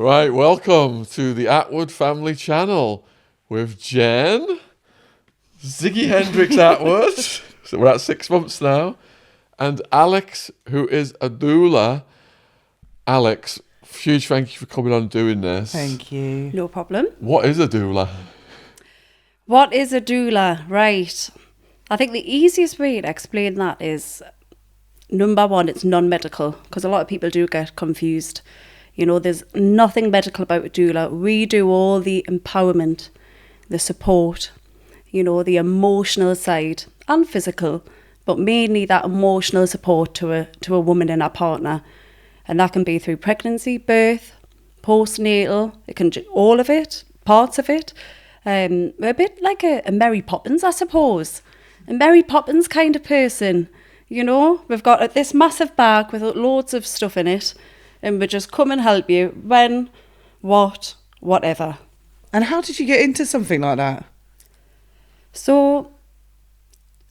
Right, welcome to the Atwood Family Channel with Jen, Ziggy Hendricks Atwood, so we're at 6 months now, and Alex, who is a doula. Alex, huge thank you for coming on and doing this. Thank you. No problem. What is a doula? What is a doula? Right. I think the easiest way to explain that is, number one, it's non-medical, because a lot of people do get confused. You know, there's nothing medical about a doula. We do all the empowerment, the support, you know, the emotional side and physical, but mainly that emotional support to a woman and her partner. And that can be through pregnancy, birth, postnatal, it can all of it, parts of it. We're a bit like a Mary Poppins, I suppose. A Mary Poppins kind of person, you know. We've got this massive bag with loads of stuff in it, and we just come and help you when, what, whatever. And how did you get into something like that? So,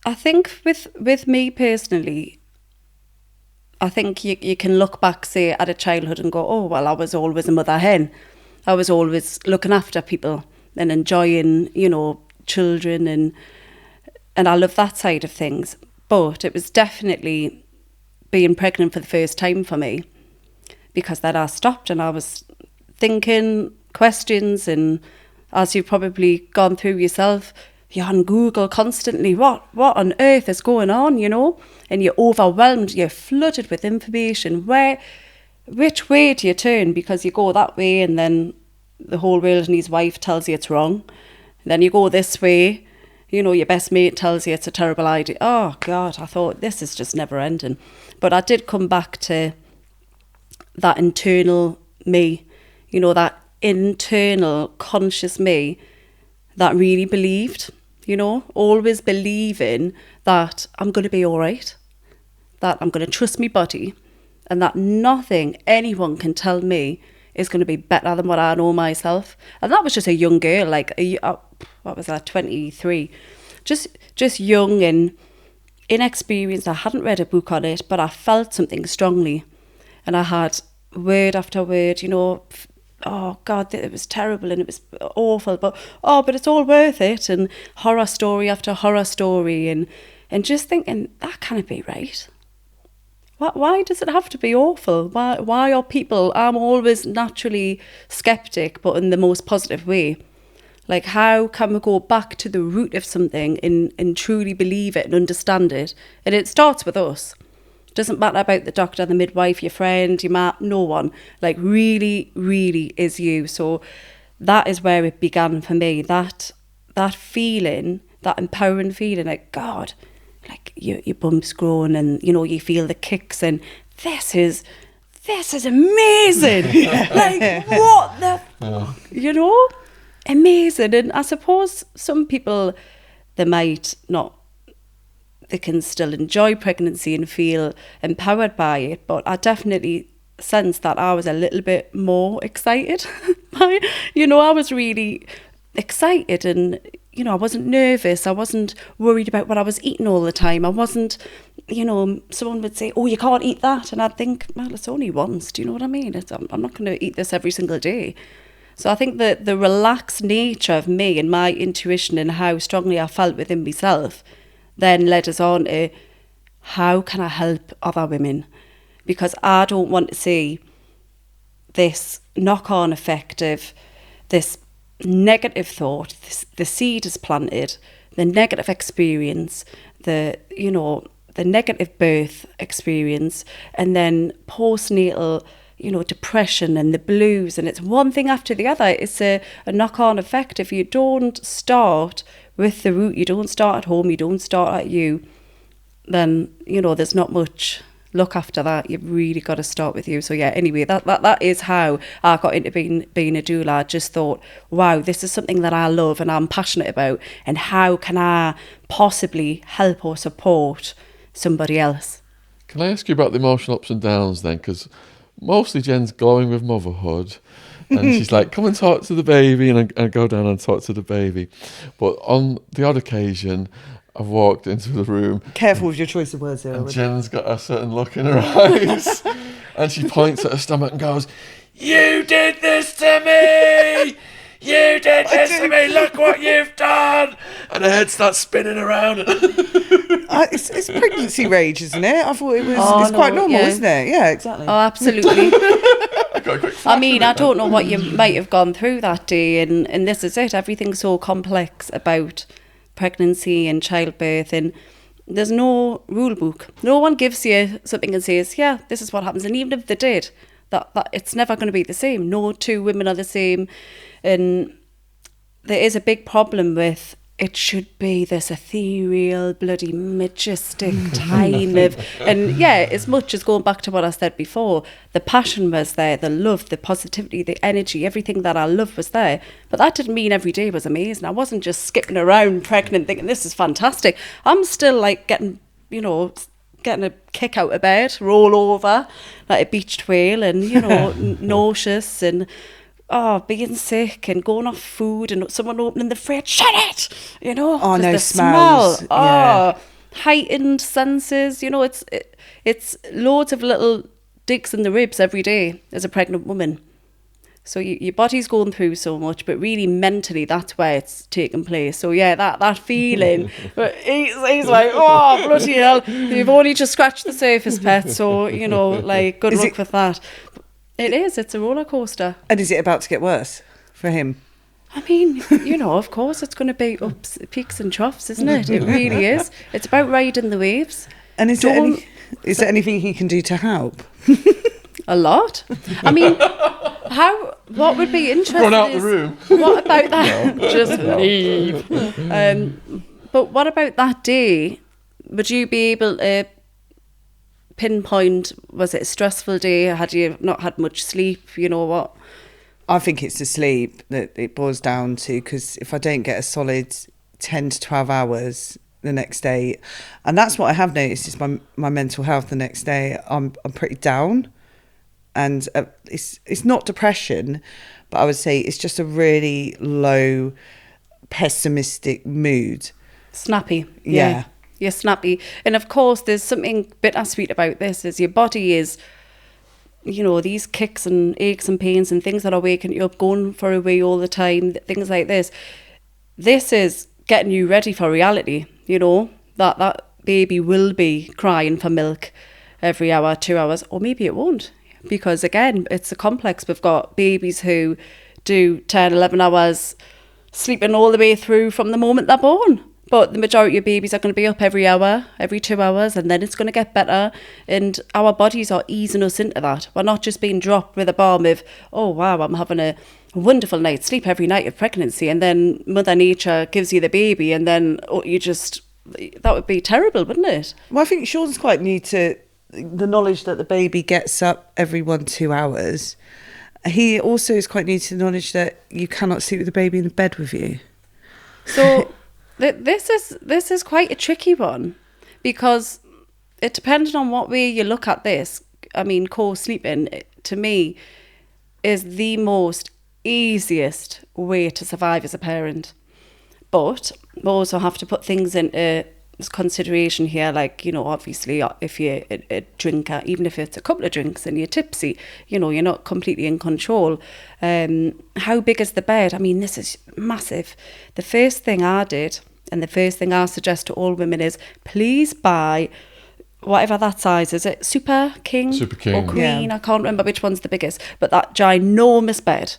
I think with me personally, I think you can look back, say, at a childhood and go, oh, well, I was always a mother hen. I was always looking after people and enjoying, you know, children, and I love that side of things. But it was definitely being pregnant for the first time for me, because then I stopped and I was thinking questions, and as you've probably gone through yourself, you're on Google constantly, what on earth is going on, you know? And you're overwhelmed, you're flooded with information. Which way do you turn? Because you go that way and then the whole world and his wife tells you it's wrong. And then you go this way, you know, your best mate tells you it's a terrible idea. Oh God, I thought this is just never ending. But I did come back to that internal me, you know, that internal conscious me that really believed, you know, always believing that I'm going to be all right, that I'm going to trust my body, and that nothing anyone can tell me is going to be better than what I know myself. And that was just a young girl, like, what was that, 23, just young and inexperienced. I hadn't read a book on it, but I felt something strongly. And I had word after word, you know, oh God, it was terrible and it was awful, but it's all worth it. And horror story after horror story, and just thinking, that can't be right. Why does it have to be awful? Why are people, I'm always naturally skeptic, but in the most positive way. Like, how can we go back to the root of something and truly believe it and understand it? And it starts with us. Doesn't matter about the doctor, the midwife, your friend, your mom, no one. Like, really, really is you. So that is where it began for me. That feeling, that empowering feeling, like, God, like your bum's growing and, you know, you feel the kicks, and this is amazing. Like, what the, you know, amazing. And I suppose some people, they might not, they can still enjoy pregnancy and feel empowered by it, but I definitely sensed that I was a little bit more excited by it. You know, I was really excited, and, you know, I wasn't nervous, I wasn't worried about what I was eating all the time. I wasn't, you know, someone would say, oh, you can't eat that, and I'd think, well, it's only once, do you know what I mean? I'm not going to eat this every single day. So I think that the relaxed nature of me and my intuition and how strongly I felt within myself then led us on to, how can I help other women? Because I don't want to see this knock-on effect of this negative thought, the seed is planted, the negative experience, the negative birth experience, and then postnatal, you know, depression and the blues, and it's one thing after the other. It's a knock-on effect. If you don't start with the root, you don't start at home, you don't start at you, then, you know, there's not much luck after that. You've really got to start with you. So yeah, anyway, that is how I got into being a doula. I just thought, wow, this is something that I love and I'm passionate about, and how can I possibly help or support somebody else? Can I ask you about the emotional ups and downs then? Because mostly Jen's glowing with motherhood, and she's like, come and talk to the baby, and I go down and talk to the baby. But on the odd occasion, I've walked into the room. Careful with your choice of words there. And Jen's got a certain look in her eyes, and she points at her stomach and goes, "You did this Sesame, look what you've done! And her head starts spinning around. It's pregnancy rage, isn't it? I thought it was. Oh, it's quite no, normal, yeah. isn't it? Yeah, exactly. Oh, absolutely. I got a quick flash I mean, of it I don't then. know what you might have gone through that day, and this is it. Everything's so complex about pregnancy and childbirth, and there's no rule book. No one gives you something and says, yeah, this is what happens. And even if they did, that it's never going to be the same. No two women are the same. And there is a big problem with it should be this ethereal, bloody majestic time of, and yeah, as much as going back to what I said before, the passion was there, the love, the positivity, the energy, everything that I love was there. But that didn't mean every day was amazing. I wasn't just skipping around pregnant thinking this is fantastic. I'm still like getting a kick out of bed, roll over like a beached whale, and nauseous and being sick and going off food and someone opening the fridge, shut it, Oh, 'cause no, the smells, smell, yeah. heightened senses, it's loads of little digs in the ribs every day as a pregnant woman. So your body's going through so much, but really mentally, that's where it's taking place. So yeah, that feeling, but he's like, oh, bloody hell, you've only just scratched the surface, pet. So, like, good luck with that. It's a roller coaster. And is it about to get worse for him? I mean, of course it's going to be ups, peaks and troughs, isn't it? It really is. It's about riding the waves. And is there anything he can do to help? A lot. I mean, what would be interesting Run out is, the room. what about that? Just leave. But what about that day? Would you be able to pinpoint, was it a stressful day? Had you not had much sleep? You know what? I think it's the sleep that it boils down to, because if I don't get a solid 10 to 12 hours the next day, and that's what I have noticed is my mental health the next day, I'm pretty down. And it's not depression, but I would say it's just a really low, pessimistic mood. Snappy. Yeah. You're snappy. And of course, there's something bittersweet about this, is your body is, these kicks and aches and pains and things that are waking you up, going for a wee all the time, things like this. This is getting you ready for reality, that baby will be crying for milk every hour, 2 hours, or maybe it won't. Because again, it's a complex. We've got babies who do 10, 11 hours sleeping all the way through from the moment they're born. But the majority of babies are going to be up every hour, every 2 hours, and then it's going to get better. And our bodies are easing us into that. We're not just being dropped with a bomb of, oh, wow, I'm having a wonderful night's sleep every night of pregnancy. And then Mother Nature gives you the baby, and then that would be terrible, wouldn't it? Well, I think Shaun's quite new to the knowledge that the baby gets up every 1-2 hours. He also is quite new to the knowledge that you cannot sleep with the baby in the bed with you. So this is quite a tricky one, because it depends on what way you look at this. I mean, co-sleeping, to me, is the most easiest way to survive as a parent. But we also have to put things into consideration here, like, obviously if you're a drinker, even if it's a couple of drinks and you're tipsy, you're not completely in control. How big is the bed? I mean, this is massive. The first thing I did, and the first thing I suggest to all women, is please buy whatever that size is. It Super King or Queen? Yeah. I can't remember which one's the biggest, but that ginormous bed,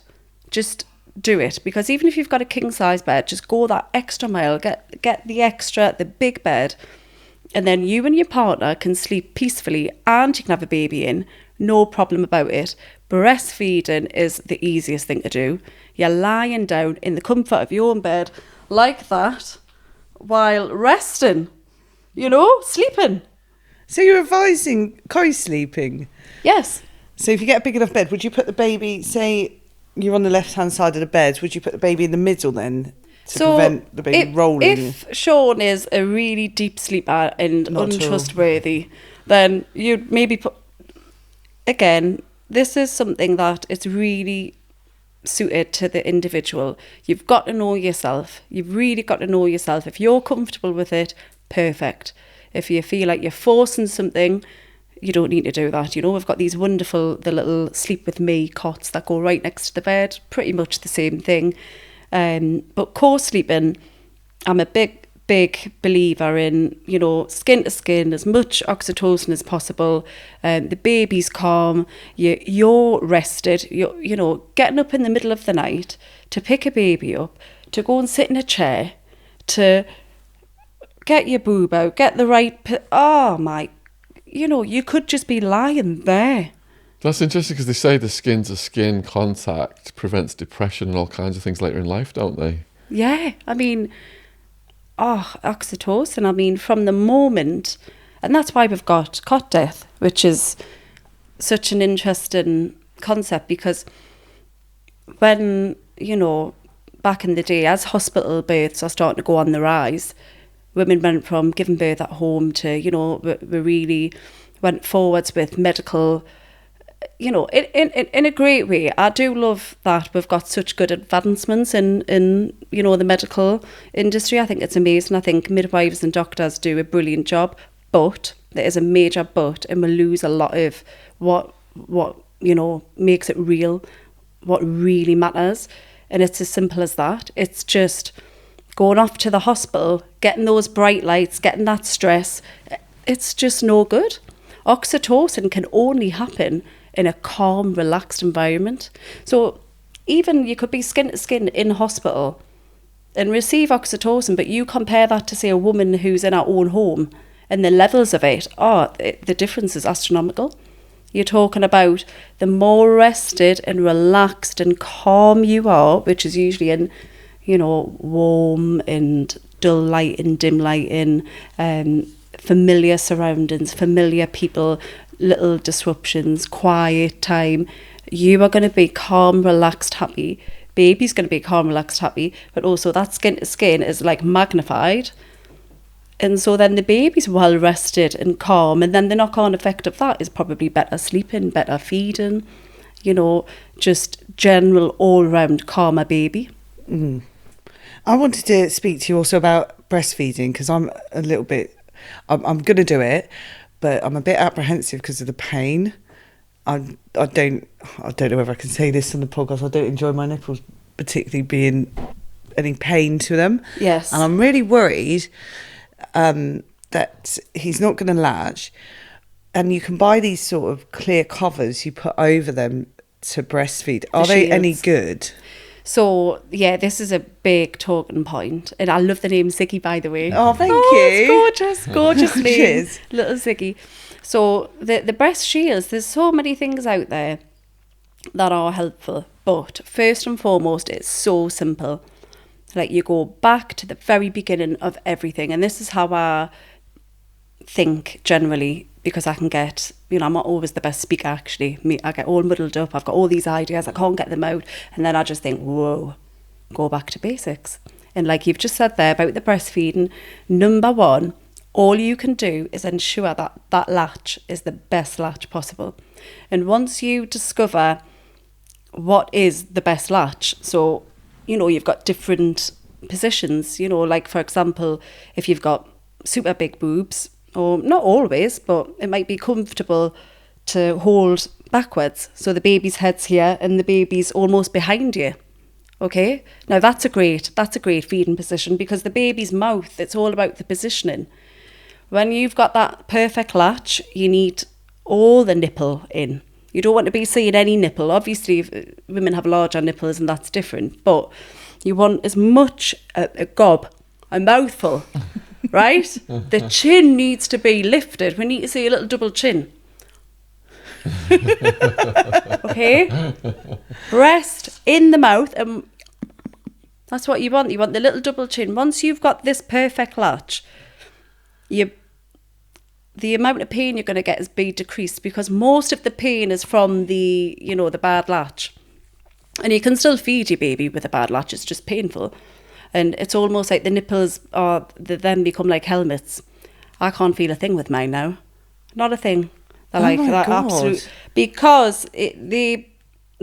just do it. Because even if you've got a king size bed, just go that extra mile, get the big bed, and then you and your partner can sleep peacefully, and you can have a baby in, no problem about it. Breastfeeding is the easiest thing to do. You're lying down in the comfort of your own bed like that while resting, sleeping. So you're advising co-sleeping? Yes. So if you get a big enough bed, would you put the baby, say you're on the left-hand side of the bed, would you put the baby in the middle then to prevent the baby rolling? If Shaun is a really deep sleeper and untrustworthy, then you'd maybe put... Again, this is something that it's really suited to the individual. You've got to know yourself. You've really got to know yourself. If you're comfortable with it, perfect. If you feel like you're forcing something, you don't need to do that. We've got these wonderful, the little Sleep With Me cots that go right next to the bed, pretty much the same thing. But co-sleeping, I'm a big believer in, you know, skin to skin, as much oxytocin as possible. The baby's calm, you're rested, you know, getting up in the middle of the night to pick a baby up, to go and sit in a chair, to get your boob out, get the right, oh my, you know, you could just be lying there. That's interesting because they say the skin to skin contact prevents depression and all kinds of things later in life, don't they? Yeah, I mean, oxytocin, I mean, from the moment, and that's why we've got cot death, which is such an interesting concept, because when, you know, back in the day, as hospital births are starting to go on the rise, women went from giving birth at home to, you know, we really went forwards with medical, you know, in a great way. I do love that we've got such good advancements in you know, the medical industry. I think it's amazing. I think midwives and doctors do a brilliant job, but there is a major but, and we lose a lot of what you know, makes it real, what really matters. And it's as simple as that. It's just going off to the hospital, getting those bright lights, getting that stress. It's just no good. Oxytocin can only happen in a calm, relaxed environment. So even you could be skin to skin in hospital and receive oxytocin, but you compare that to, say, a woman who's in her own home, and the levels of it, the difference is astronomical. You're talking about the more rested and relaxed and calm you are, which is usually in, you know, warm and dull lighting, dim lighting, familiar surroundings, familiar people, little disruptions, quiet time. You are going to be calm, relaxed, happy. Baby's going to be calm, relaxed, happy, but also that skin to skin is like magnified. And so then the baby's well rested and calm, and then the knock-on effect of that is probably better sleeping, better feeding, you know, just general all-round calmer baby. Mm. I wanted to speak to you also about breastfeeding, because I'm a little bit, I'm going to do it, but I'm a bit apprehensive because of the pain. I don't know whether I can say this on the podcast. I don't enjoy my nipples particularly being any pain to them. Yes. And I'm really worried that he's not going to latch. And you can buy these sort of clear covers you put over them to breastfeed. Are they any good? So, yeah, this is a big talking point. And I love the name Ziggy, by the way. Oh, thank you. It's gorgeous name. Cheers. Little Ziggy. So, the breast shields, there's so many things out there that are helpful. But first and foremost, it's so simple. Like, you go back to the very beginning of everything. And this is how I think generally, because I can get, you know, I'm not always the best speaker, actually. I get all muddled up. I've got all these ideas. I can't get them out. And then I just think, whoa, go back to basics. And like you've just said there about the breastfeeding, number one, all you can do is ensure that that latch is the best latch possible. And once you discover what is the best latch, so, you know, you've got different positions, you know, like, for example, if you've got super big boobs, or not always, but it might be comfortable to hold backwards. So the baby's head's here and the baby's almost behind you. Okay? Now that's a great feeding position, because the baby's mouth, it's all about the positioning. When you've got that perfect latch, you need all the nipple in. You don't want to be seeing any nipple. Obviously, if women have larger nipples and that's different, but you want as much a mouthful. Right? The chin needs to be lifted. We need to see a little double chin. Okay? Breast in the mouth. That's what you want. You want the little double chin. Once you've got this perfect latch, the amount of pain you're going to get is be decreased, because most of the pain is from the, you know, the bad latch. And you can still feed your baby with a bad latch. It's just painful. And it's almost like the nipples they then become like helmets. I can't feel a thing with mine now. Not a thing. They're like that absolute, because they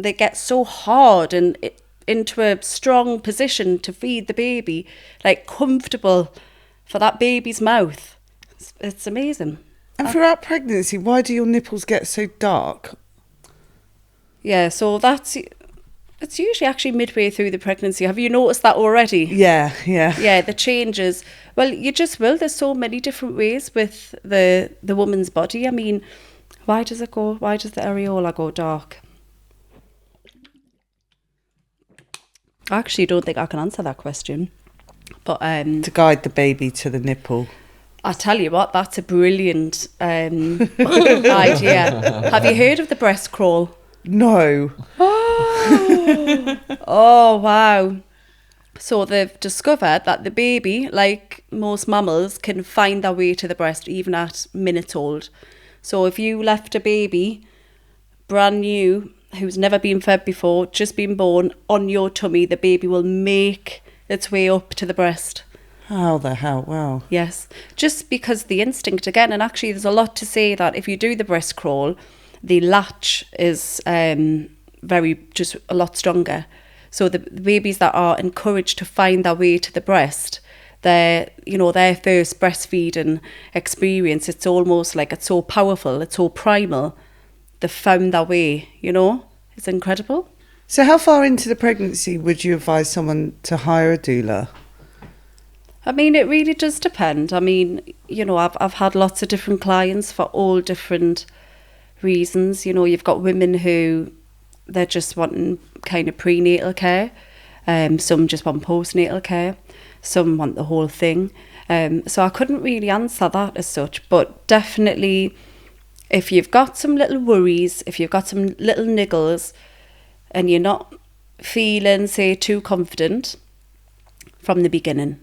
get so hard and into a strong position to feed the baby, like comfortable for that baby's mouth. It's amazing. And throughout pregnancy, why do your nipples get so dark? Yeah, so that's It's usually actually midway through the pregnancy. Have you noticed that already? Yeah. Yeah, the changes. Well, you just will. There's so many different ways with the woman's body. I mean, why does the areola go dark? I actually don't think I can answer that question. But To guide the baby to the nipple. I tell you what, that's a brilliant idea. Have you heard of the breast crawl? No. Oh, wow. So they've discovered that the baby, like most mammals, can find their way to the breast even at minutes old. So if you left a baby brand new, who's never been fed before, just been born, on your tummy, the baby will make its way up to the breast. How the hell? Wow. Yes, just because the instinct again, and actually there's a lot to say that if you do the breast crawl, the latch is just a lot stronger. So the babies that are encouraged to find their way to the breast, their first breastfeeding experience, it's almost like it's so powerful, it's so primal. They found their way, it's incredible. So how far into the pregnancy would you advise someone to hire a doula? I mean, it really does depend. I mean, I've had lots of different clients for all different reasons. You've got women who they're just wanting kind of prenatal care. Some just want postnatal care. Some want the whole thing. So I couldn't really answer that as such. But definitely, if you've got some little worries, if you've got some little niggles, and you're not feeling, say, too confident from the beginning,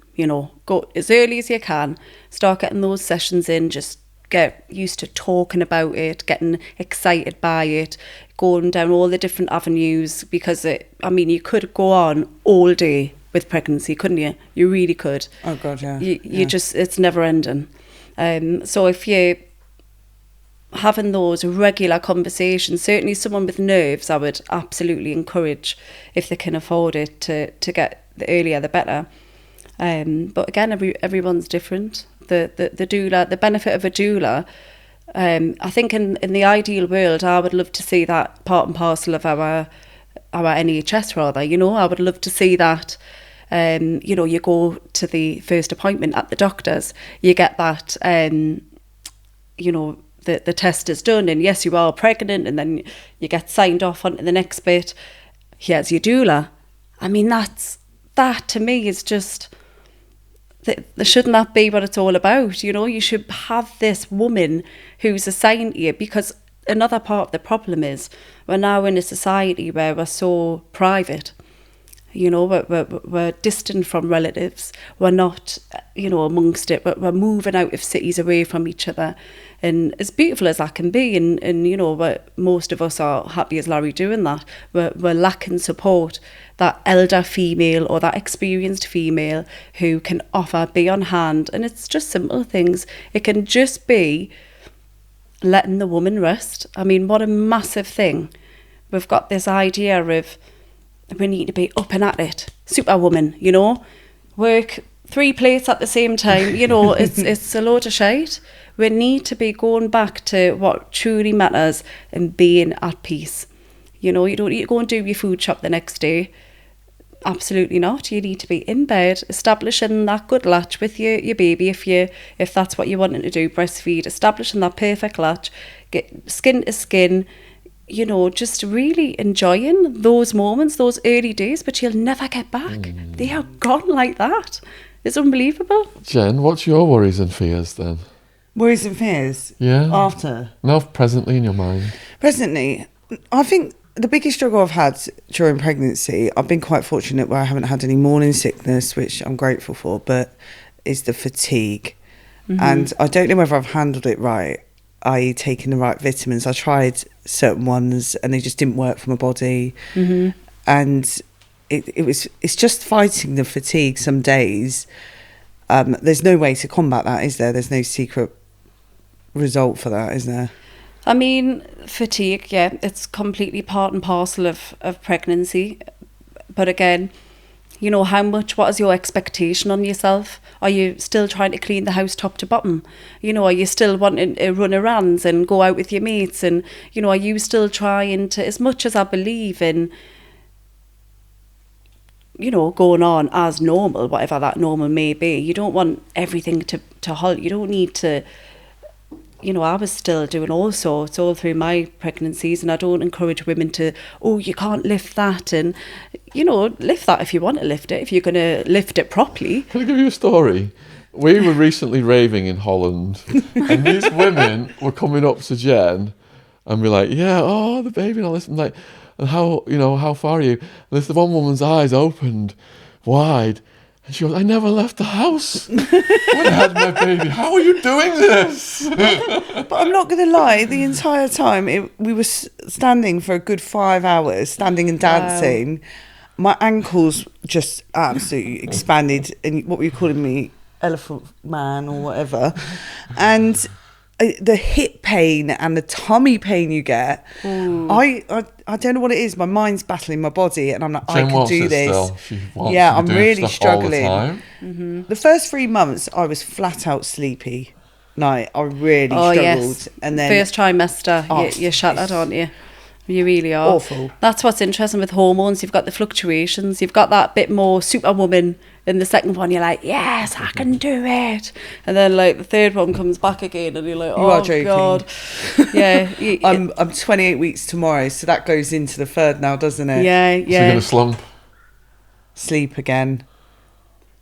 go as early as you can, start getting those sessions in, just get used to talking about it, getting excited by it, going down all the different avenues, because you could go on all day with pregnancy, couldn't you? You really could. Oh God, yeah. It's never ending. So if you're having those regular conversations, certainly someone with nerves, I would absolutely encourage, if they can afford it, to get the earlier the better. But again, everyone's different. The doula, the benefit of a doula, I think in the ideal world, I would love to see that part and parcel of our NHS rather. I would love to see that. You go to the first appointment at the doctor's, you get that. The test is done, and yes, you are pregnant, and then you get signed off onto the next bit. Here's your doula. I mean, that to me is just, shouldn't that be what it's all about? You should have this woman who's assigned to you, because another part of the problem is we're now in a society where we're so private. We're distant from relatives. We're not, amongst it. We're moving out of cities away from each other. And as beautiful as that can be, and most of us are happy as Larry doing that, we're lacking support, that elder female or that experienced female who can be on hand. And it's just simple things. It can just be letting the woman rest. I mean, what a massive thing. We've got this idea of, we need to be up and at it, superwoman, work 3 plates at the same time, it's a load of shite. We need to be going back to what truly matters and being at peace. You don't need to go and do your food shop the next day. Absolutely not. You need to be in bed, establishing that good latch with your baby, if that's what you're wanting to do, breastfeed, establishing that perfect latch, get skin to skin, just really enjoying those moments, those early days, but you'll never get back. They are gone like that. It's unbelievable. Jen, what's your worries and fears then? Worries and fears? Yeah. After? No, presently in your mind. Presently, I think the biggest struggle I've had during pregnancy, I've been quite fortunate where I haven't had any morning sickness, which I'm grateful for, but is the fatigue. Mm-hmm. And I don't know whether I've handled it right, i.e. taking the right vitamins. I tried certain ones and they just didn't work for my body. Mm-hmm. And it's just fighting the fatigue some days. There's no way to combat that, is there? There's no secret result for that, is there? I mean, fatigue, yeah, it's completely part and parcel of pregnancy. But again, what is your expectation on yourself? Are you still trying to clean the house top to bottom? Are you still wanting to run errands and go out with your mates? And, are you still trying to, as much as I believe in going on as normal, whatever that normal may be. You don't want everything to halt. You don't need to, I was still doing all sorts all through my pregnancies, and I don't encourage women to, you can't lift that, and, lift that if you want to lift it, if you're going to lift it properly. Can I give you a story? We were recently raving in Holland, and these women were coming up to Jen and be like, yeah, the baby and all this, and like, and how far are you? And this, the one woman's eyes opened wide, and she goes, I never left the house when I had my baby. How are you doing this? But I'm not going to lie, the entire time we were standing for a good 5 hours, standing and dancing. Wow. My ankles just absolutely expanded, and what were you calling me? Elephant man or whatever. And the hip pain and the tummy pain you get, I don't know what it is. My mind's battling my body, and I'm like, I can do this. I'm really struggling. The first 3 months I was flat out sleepy. I really struggled. Yes. And then first trimester, you're shattered, aren't you? You really are. Awful. That's what's interesting with hormones. You've got the fluctuations. You've got that bit more superwoman in the second one. You're like, yes, I can do it. And then like the third one comes back again, and you're like, you are joking. God. Yeah. I'm 28 weeks tomorrow, so that goes into the third now, doesn't it? Yeah. So you're going to slump. Sleep again.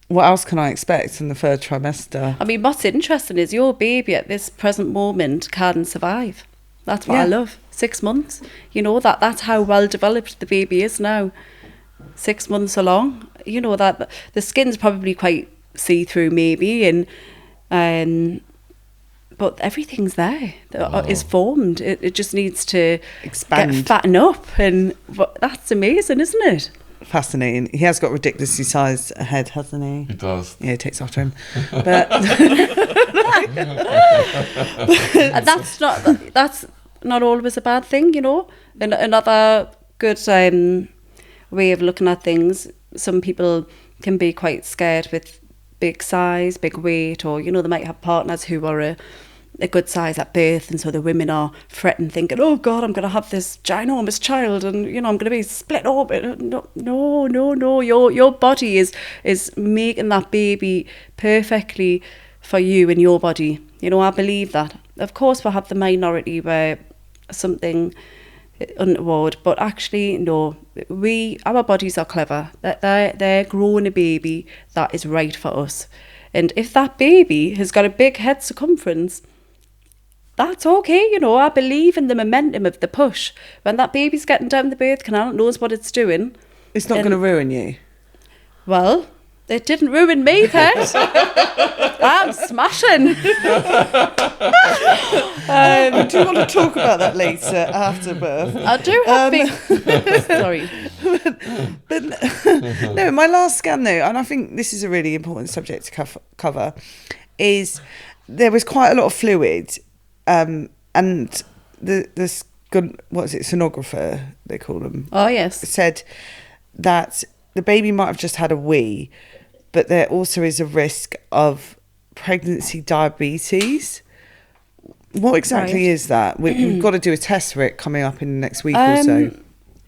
What else can I expect in the third trimester? I mean, what's interesting is your baby at this present moment can survive. That's what I love. 6 months. That's how well developed the baby is now. 6 months along. That the skin's probably quite see-through maybe, but everything's there. Is formed. It just needs to expand, fatten up, and that's amazing, isn't it? Fascinating. He has got ridiculously sized a head, hasn't he? He does. Yeah, it takes after him. But and that's not always a bad thing, And another good way of looking at things, some people can be quite scared with big size, big weight, or they might have partners who are a good size at birth, and so the women are fretting, thinking, oh God, I'm going to have this ginormous child, and I'm going to be split open. No, your body is making that baby perfectly for you and your body. I believe that. Of course we'll have the minority where something untoward, but actually no, our bodies are clever. They're growing a baby that is right for us, and if that baby has got a big head circumference, that's okay. I believe in the momentum of the push. When that baby's getting down the birth canal, it knows what it's doing. It's not going to ruin you. Well, it didn't ruin me, Pet. I'm smashing. Do you want to talk about that later after birth? I do have big... Sorry. But no, my last scan though, and I think this is a really important subject to cover, is there was quite a lot of fluid, and the sonographer, they call them. Oh, yes. Said that the baby might have just had a wee, but there also is a risk of pregnancy diabetes. What exactly is that? We've got to do a test for it coming up in the next week or so.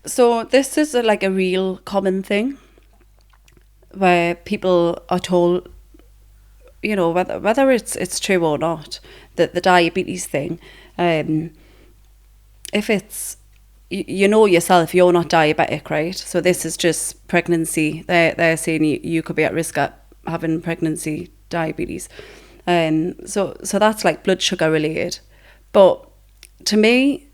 So this is a real common thing where people are told, whether it's true or not, that the diabetes thing, if it's, yourself, you're not diabetic, right? So this is just pregnancy. They're saying you could be at risk of having pregnancy diabetes. So that's like blood sugar related. But to me,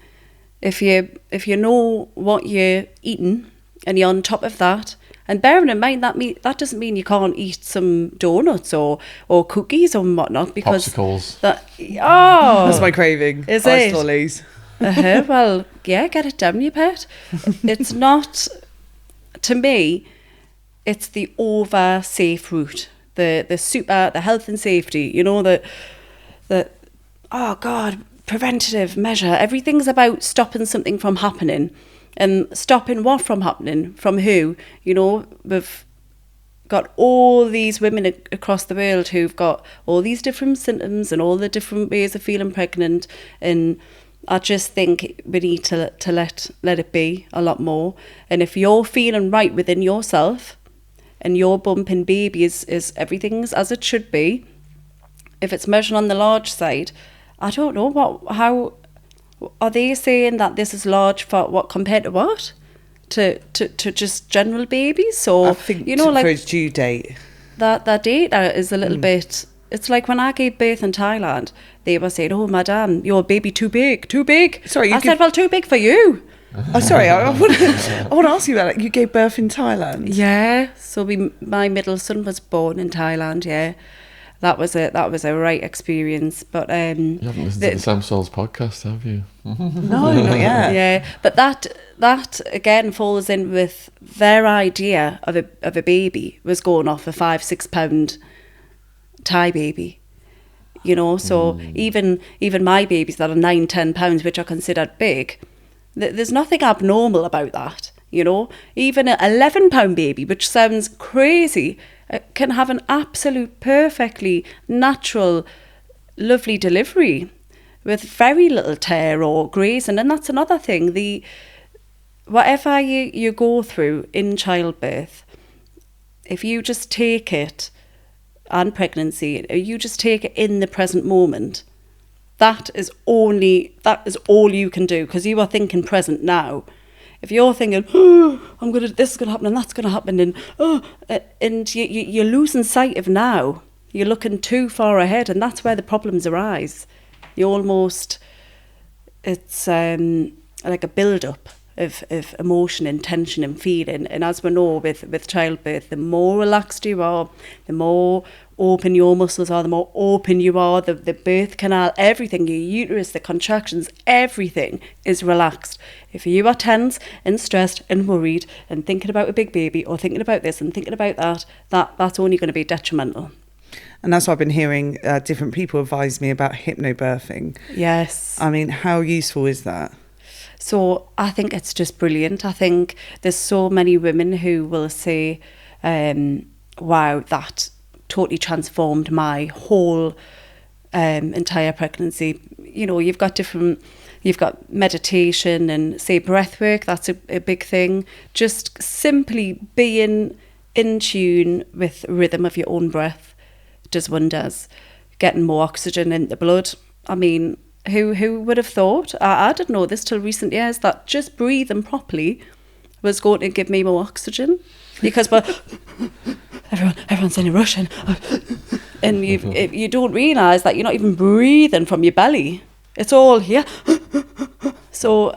if you know what you're eating and you're on top of that, and bearing in mind that doesn't mean you can't eat some donuts or cookies or whatnot, because popsicles. That's my craving. Is Ice it? lollies. Well, yeah, get it down, you pet. It's not, to me, it's the over safe route, the health and safety. The oh God, preventative measure. Everything's about stopping something from happening, and stopping what from happening, from who. We've got all these women across the world who've got all these different symptoms and all the different ways of feeling pregnant, and I just think we need to let it be a lot more. And if you're feeling right within yourself, and your bump in baby is everything's as it should be. If it's measured on the large side, I don't know how are they saying that this is large for what compared to what? To just general babies? So I think for its due date. That data is a little bit. It's like when I gave birth in Thailand, they were saying, "Oh, madam, your baby too big, too big." Sorry, I said, "Well, too big for you." Oh, sorry, I want to ask you about it. You gave birth in Thailand? Yeah. So my middle son was born in Thailand. Yeah, that was a right experience. But You haven't listened to the Sam Souls podcast, have you? No, not yet. Yeah, but that again falls in with their idea of a baby was going off a 5-6 pound Thai baby, you know. So even my babies that are 9-10 pounds, which are considered big, there's nothing abnormal about that, you know. Even an 11 pound baby, which sounds crazy, can have an absolute perfectly natural, lovely delivery with very little tear or grazing. And that's another thing, whatever you go through in childbirth, if you just take it, and pregnancy, you just take it in the present moment, that is all you can do, because you are thinking present now. If you're thinking, oh, this is going to happen and that's going to happen, and you're losing sight of now, you're looking too far ahead, and that's where the problems arise. It's like a build-up of emotion and tension and feeling. And as we know with childbirth, the more relaxed you are, the more open your muscles are, the more open you are, the birth canal, everything, your uterus, the contractions, everything is relaxed. If you are tense and stressed and worried and thinking about a big baby or thinking about this and thinking about that's only going to be detrimental. And that's what I've been hearing different people advise me about hypnobirthing. Yes. I mean, how useful is that? So I think it's just brilliant. I think there's so many women who will say, wow, that totally transformed my whole entire pregnancy. You know, you've got meditation and say breath work, that's a big thing. Just simply being in tune with rhythm of your own breath does wonders. Getting more oxygen in the blood. I mean, who would have thought? I didn't know this till recent years, that just breathing properly was going to give me more oxygen, because everyone's in a rush and you don't realise that you're not even breathing from your belly. It's all here. So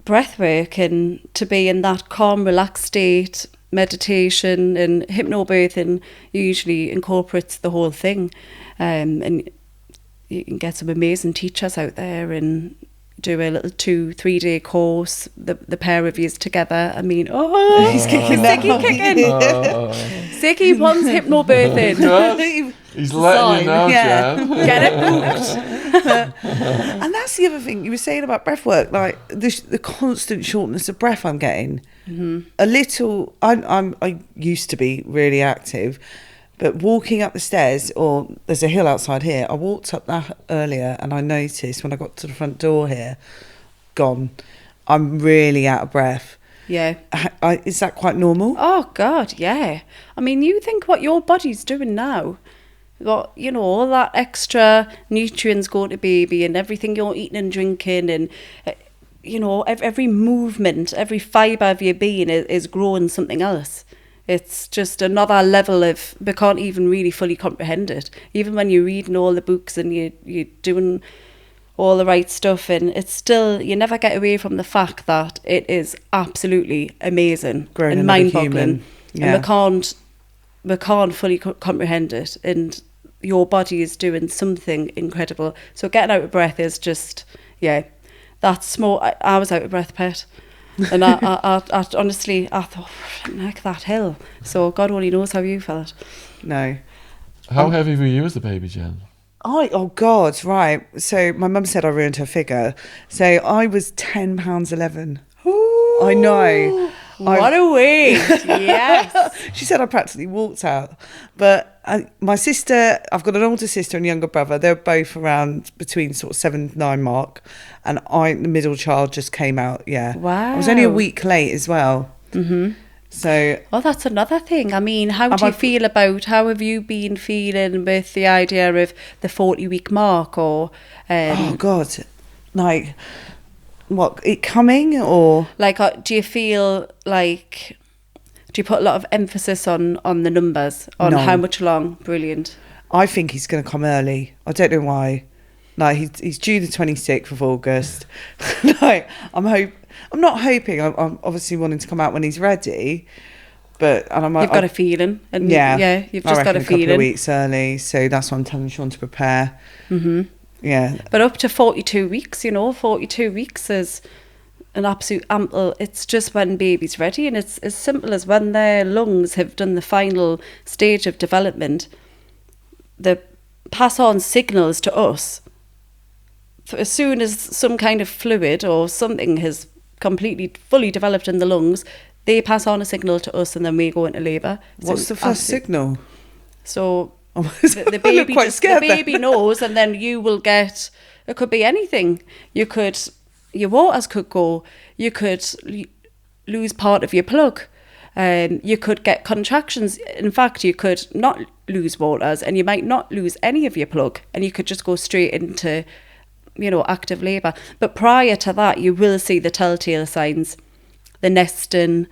breath work and to be in that calm, relaxed state, meditation and hypnobirthing usually incorporates the whole thing, and you can get some amazing teachers out there and do a little 2-3 day course, the pair of yous together. I mean, he's kicking now. Ziggy wants hypnobirthing. He's letting you know, Jen. Get it booked. And that's the other thing you were saying about breath work, like the constant shortness of breath I'm getting. Mm-hmm. A little, I used to be really active, but walking up the stairs, or there's a hill outside here, I walked up that earlier and I noticed when I got to the front door here, gone. I'm really out of breath. Yeah. Is that quite normal? Oh, God, yeah. I mean, you think what your body's doing now. Got, you know, all that extra nutrients going to baby and everything you're eating and drinking, and, you know, every movement, every fibre of your being is growing something else. It's just another level of, we can't even really fully comprehend it. Even when you're reading all the books and you're doing all the right stuff, and it's still, you never get away from the fact that it is absolutely amazing and mind-boggling. Yeah. And we can't fully comprehend it, and your body is doing something incredible. So getting out of breath is just, yeah, that's small. I was out of breath, Pet. And I honestly, I thought, like that hill. So God only knows how you felt. No. How heavy were you as a baby, Jen? Oh God, right. So my mum said I ruined her figure. So I was £10.11. Ooh, I know. What a weight. Yes. She said I practically walked out. But my sister, I've got an older sister and younger brother. They're both around between sort of 7-9 mark. And the middle child just came out, yeah. Wow. I was only a week late as well. Mm-hmm. So Well, that's another thing. I mean, how do you I- feel about, how have you been feeling with the idea of the 40-week mark or... oh God, like what, it coming or? Like, do you feel like, do you put a lot of emphasis on the numbers, on No. how much along? Brilliant. I think he's going to come early. I don't know why. Like he's due the 26th of August. Like I'm not hoping. I'm obviously wanting to come out when he's ready. But You've got a feeling. And yeah, you've I just got reckon a a couple of feeling. weeks early. So that's why I'm telling Shaun to prepare. Mm-hmm. Yeah. But up to 42 weeks, 42 weeks is an absolute ample. It's just when baby's ready, and it's as simple as when their lungs have done the final stage of development, they pass on signals to us. As soon as some kind of fluid or something has completely, fully developed in the lungs, they pass on a signal to us, and then we go into labour. What's the first signal? So Oh, the I look baby quite just, the scared then. baby knows, and then you will get, it could be anything. Your waters could go, you could lose part of your plug, you could get contractions. In fact, you could not lose waters, and you might not lose any of your plug, and you could just go straight into active labour. But prior to that, you will see the telltale signs, the nesting,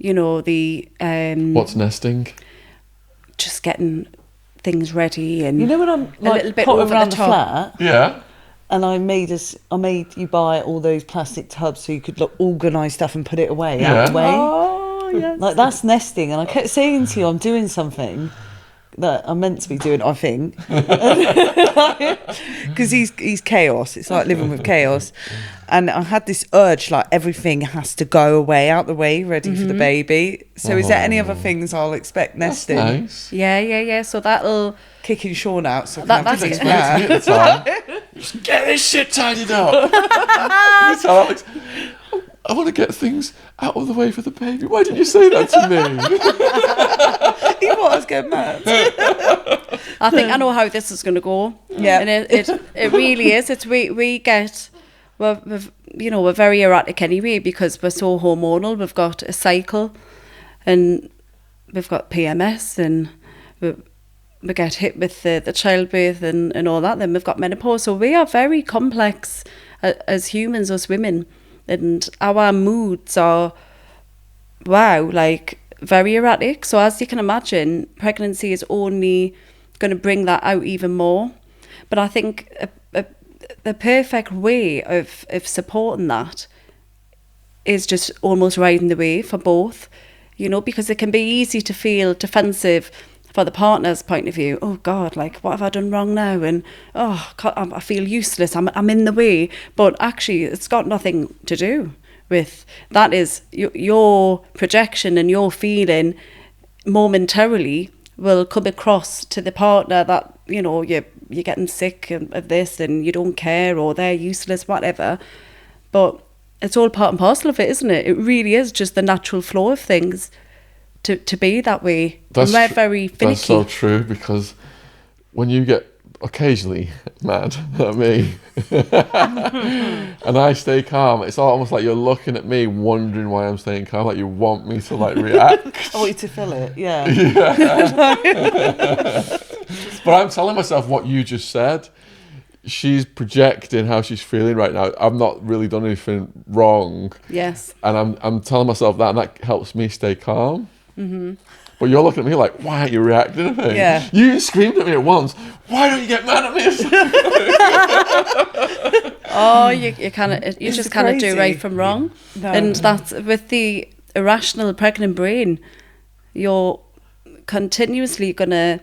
the What's nesting? just getting things ready, and when I'm a little bit potting over around the the top. flat, Yeah. and I made you buy all those plastic tubs so you could organise stuff and put it away out Yeah. of the way. Oh yes. Like that's nesting, and I kept saying to you, I'm doing something that I'm meant to be doing, I think, because he's chaos. It's like living with chaos, and I had this urge, like everything has to go away, out the way, ready for the baby. So, is there any other things I'll expect That's nesting? nice. Yeah. So that'll. Kicking Shaun out, so I That- can have to that's do it. Explain it to me that. at the time. Just get this shit tidied up. You tell Alex, I want to get things out of the way for the baby. Why didn't you say that to me? He thought I was getting mad. I think I know how this is going to go. Yeah. And it really is. It's we're very erratic anyway, because we're so hormonal. We've got a cycle, and we've got PMS, and we get hit with the childbirth and all that. Then we've got menopause. So we are very complex as humans, us women, and our moods are, like very erratic. So as you can imagine, pregnancy is only going to bring that out even more. But I think the perfect way of supporting that is just almost riding the wave for both, because it can be easy to feel defensive for the partner's point of view. Oh God, like what have I done wrong now? And I feel useless. I'm in the way. But actually, it's got nothing to do with that. Is your projection and your feeling momentarily will come across to the partner that you're getting sick of this and you don't care, or they're useless, whatever. But it's all part and parcel of it, isn't it? It really is just the natural flow of things to be that way. And we're very finicky. That's so true, because when you get occasionally mad at me and I stay calm, it's almost like you're looking at me wondering why I'm staying calm, like you want me to react. I want you to feel it, yeah. But I'm telling myself what you just said. She's projecting how she's feeling right now. I've not really done anything wrong. Yes. And I'm telling myself that, and that helps me stay calm. Mm-hmm. But you're looking at me like, why aren't you reacting to things? Yeah. You screamed at me at once. Why don't you get mad at me? Oh, you just cannot do crazy. right from wrong. No. And that's with the irrational pregnant brain. You're continuously gonna,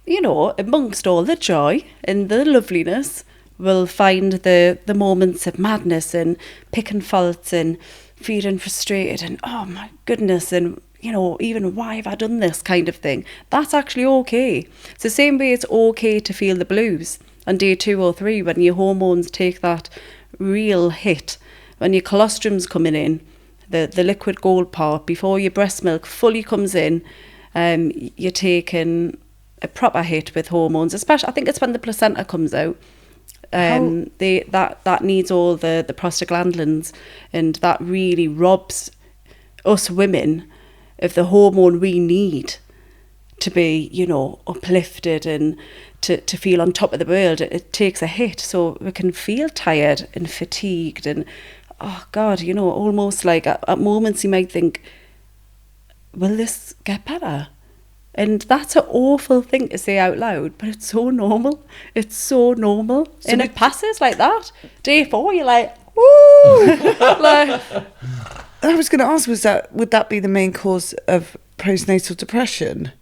amongst all the joy and the loveliness, will find the moments of madness and picking faults and feeling frustrated and oh my goodness, and even why have I done this kind of thing. That's actually okay. It's the same way it's okay to feel the blues on day 2 or 3 when your hormones take that real hit, when your colostrum's coming in, the liquid gold part, before your breast milk fully comes in, you're taking a proper hit with hormones, especially I think it's when the placenta comes out. That needs all the prostaglandins, and that really robs us women of the hormone we need to be, you know, uplifted and to feel on top of the world, it takes a hit. So we can feel tired and fatigued and, oh God, you know, almost like at moments you might think, will this get better? And that's an awful thing to say out loud, but it's so normal. It's so normal. So and it passes like that. Day 4, you're like, woo! Like, I was going to ask, would that be the main cause of postnatal depression?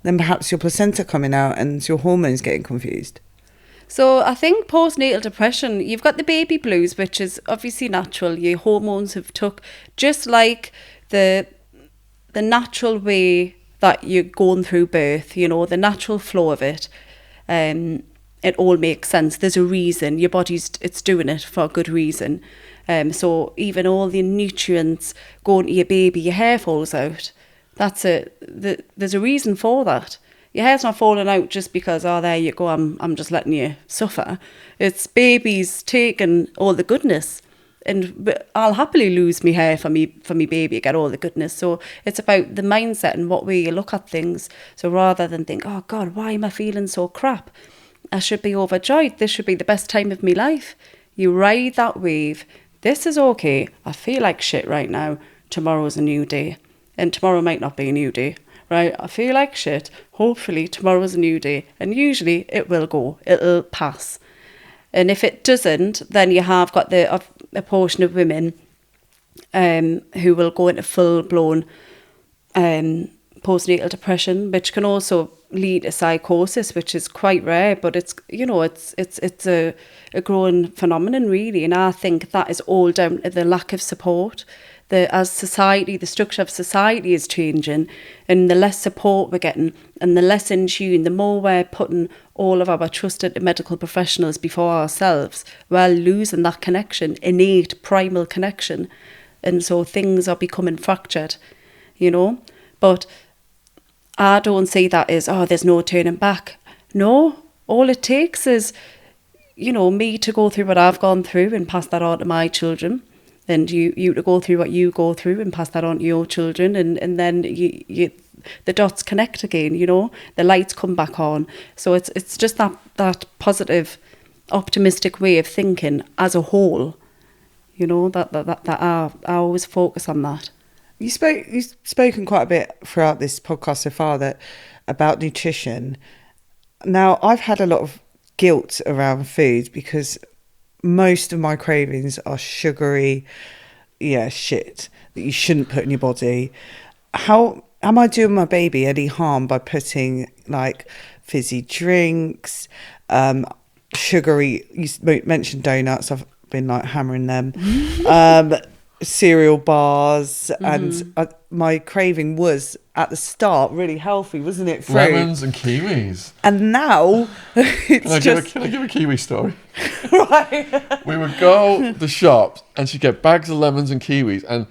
Then perhaps your placenta coming out and your hormones getting confused. so I think postnatal depression, you've got the baby blues, which is obviously natural. Your hormones have took, just like the natural way that you're going through birth, you know, the natural flow of it. It all makes sense. There's a reason. Your body's, it's doing it for a good reason. So even all the nutrients going to your baby, your hair falls out. There's a reason for that. Your hair's not falling out just because, oh, there you go, I'm just letting you suffer. It's baby's taking all the goodness. But I'll happily lose my hair for me baby to get all the goodness. So it's about the mindset and what way you look at things. So rather than think, oh God, why am I feeling so crap? I should be overjoyed. This should be the best time of my life. You ride that wave. This is okay. I feel like shit right now. Tomorrow's a new day. And tomorrow might not be a new day, right? I feel like shit. Hopefully tomorrow's a new day. And usually it will go. It'll pass. And if it doesn't, then you have got a portion of women who will go into full-blown postnatal depression, which can also lead to psychosis, which is quite rare, but it's, you know, it's a growing phenomenon really. And I think that is all down to the lack of support. As society, the structure of society is changing, and the less support we're getting and the less in tune, the more we're putting all of our trusted medical professionals before ourselves, we're losing that connection, innate primal connection. And so things are becoming fractured, you know. But I don't see that as, oh, there's no turning back. No, all it takes is, you know, me to go through what I've gone through and pass that on to my children. And you to go through what you go through and pass that on to your children, and then you the dots connect again, you know, the lights come back on. So it's just that positive, optimistic way of thinking as a whole, you know, that I always focus on that. You've spoken quite a bit throughout this podcast so far about nutrition. Now, I've had a lot of guilt around food because most of my cravings are sugary, shit that you shouldn't put in your body. How am I doing my baby any harm by putting like fizzy drinks, sugary? You mentioned donuts. I've been like hammering them. Cereal bars, and my craving was at the start really healthy, wasn't it? Fruit. Lemons and kiwis. And now it's Can I give a kiwi story? right. We would go to the shops and she'd get bags of lemons and kiwis, and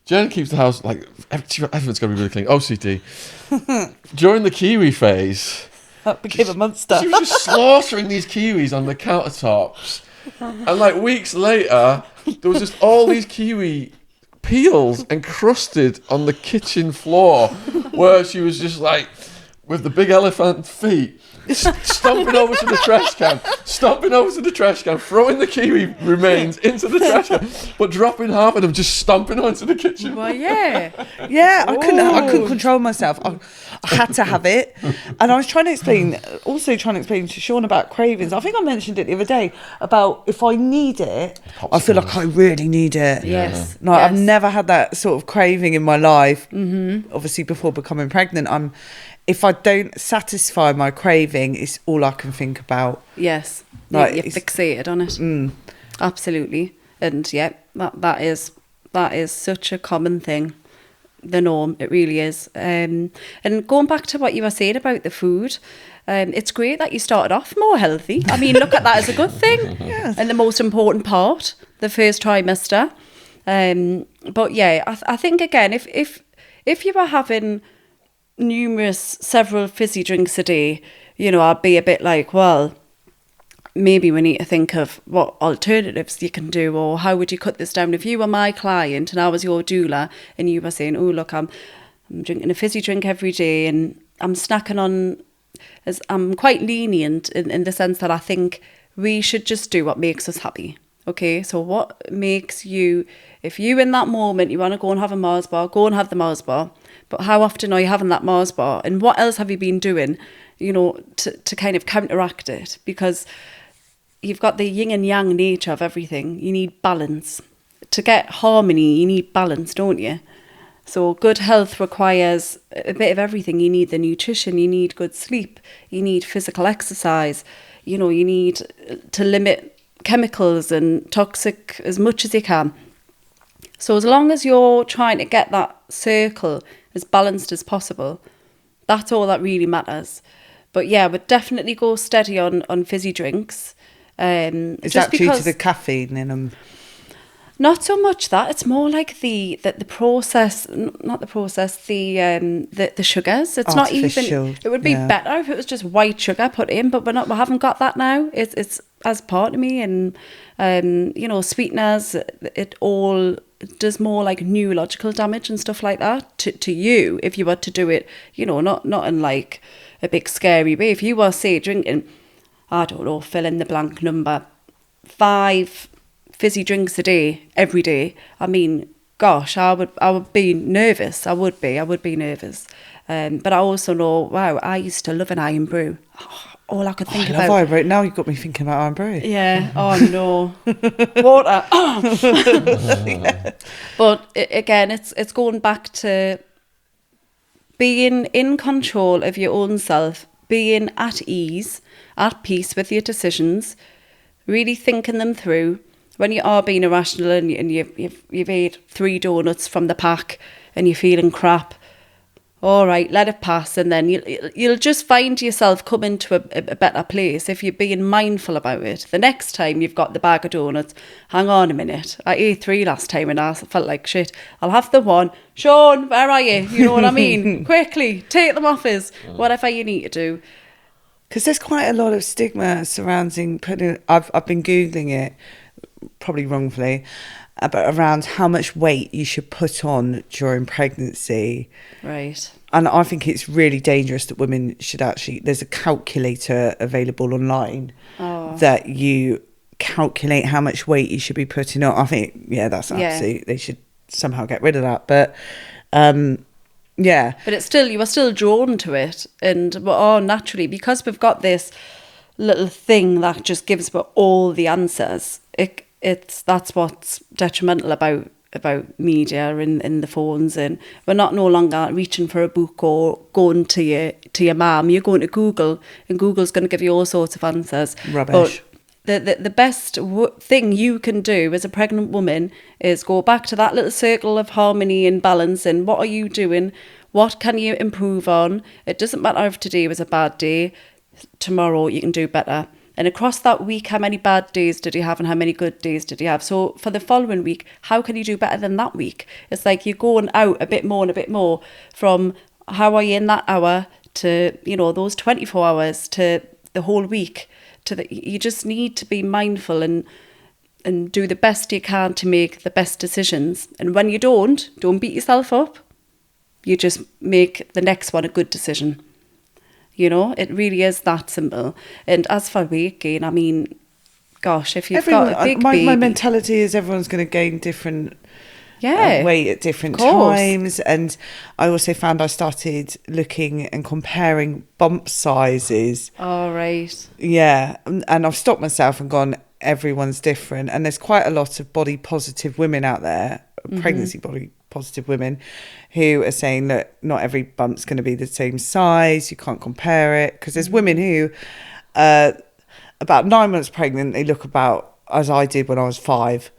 Jen keeps the house like everyone's got to be really clean. OCD. During the kiwi phase, That became a monster. she was just slaughtering these kiwis on the countertops, and like weeks later, there was just all these kiwi peels encrusted on the kitchen floor, where she was just like with the big elephant feet stomping over to the trash can, throwing the kiwi remains into the trash can, but dropping half of them, just stomping onto the kitchen. Well, yeah. Yeah, I couldn't control myself. I had to have it. And I was trying to explain to Shaun about cravings. I think I mentioned it the other day about if I need it, I feel like I really need it. Yes. Like Yes. I've never had that sort of craving in my life. Obviously before becoming pregnant, if I don't satisfy my craving, it's all I can think about. Yes. Like, You're fixated on it. Absolutely. And yeah, that is such a common thing. The norm, it really is. And going back to what you were saying about the food, it's great that you started off more healthy. I mean, look at that as a good thing. Yes. And the most important part, the first trimester. But yeah, I think again, if you were having several fizzy drinks a day, you know, I'd be a bit like, well, maybe we need to think of what alternatives you can do, or how would you cut this down. If you were my client and I was your doula and you were saying, oh look, I'm I'm drinking a fizzy drink every day, and I'm snacking on, as I'm quite lenient in the sense that I think we should just do what makes us happy. Okay, so what makes you, if you in that moment, you want to go and have a Mars bar, go and have the Mars bar. But how often are you having that Mars bar? And what else have you been doing, to kind of counteract it? Because you've got the yin and yang nature of everything. You need balance. To get harmony, you need balance, don't you? So good health requires a bit of everything. You need the nutrition, you need good sleep, you need physical exercise, you need to limit chemicals and toxic as much as you can. So as long as you're trying to get that circle as balanced as possible, that's all that really matters. But yeah, but definitely go steady on fizzy drinks. Is that due to the caffeine in them? Not so much that. It's more like the process, not the process, the sugars. It's not even. It would be better if it was just white sugar put in, but we haven't got that now. It's as part of me, and sweeteners. It all does more like neurological damage and stuff like that to you if you were to do it. Not in like a big scary way. If you were, say, drinking, I don't know, fill in the blank number, 5 fizzy drinks a day, every day, I mean, gosh, I would be nervous. I would be nervous. But I also know, wow, I used to love an iron brew. All I could think about. I love iron brew. Now you've got me thinking about iron brew. Yeah. Oh no. Water. Yeah. But again, it's going back to being in control of your own self, being at ease, at peace with your decisions, really thinking them through. When you are being irrational and you've ate 3 donuts from the pack and you're feeling crap, all right, let it pass, and then you'll just find yourself coming to a better place if you're being mindful about it. The next time you've got the bag of donuts, hang on a minute, I ate 3 last time and I felt like shit. I'll have the one. Shaun, where are you? You know what I mean? Quickly, take them off us, whatever you need to do. Because there's quite a lot of stigma surrounding putting. I've been Googling it, probably wrongfully, but around how much weight you should put on during pregnancy. Right. And I think it's really dangerous that women should actually, there's a calculator available online that you calculate how much weight you should be putting on. I think, that's absolute, they should somehow get rid of that. But, But it's still, you are still drawn to it. And naturally, because we've got this little thing that just gives us all the answers, that's what's detrimental about media and the phones, and we're no longer reaching for a book or going to your mum. You're going to Google, and Google's going to give you all sorts of answers. Rubbish. But the best thing you can do as a pregnant woman is go back to that little circle of harmony and balance, and what are you doing? What can you improve on? It doesn't matter if today was a bad day, tomorrow you can do better. And across that week, how many bad days did you have and how many good days did you have? So for the following week, how can you do better than that week? It's like you're going out a bit more and a bit more from how are you in that hour to, those 24 hours to the whole week. You just need to be mindful and do the best you can to make the best decisions. And when you don't beat yourself up. You just make the next one a good decision. It really is that simple. And as for weight gain, I mean, gosh, if you've got a big baby... My mentality is everyone's going to gain different weight at different times. And I also found I started looking and comparing bump sizes. Oh, right. Yeah. And I've stopped myself and gone, everyone's different. And there's quite a lot of body positive women out there, pregnancy body positive women, who are saying that not every bump's going to be the same size, you can't compare it, because there's women who about 9 months pregnant, they look about as I did when I was 5.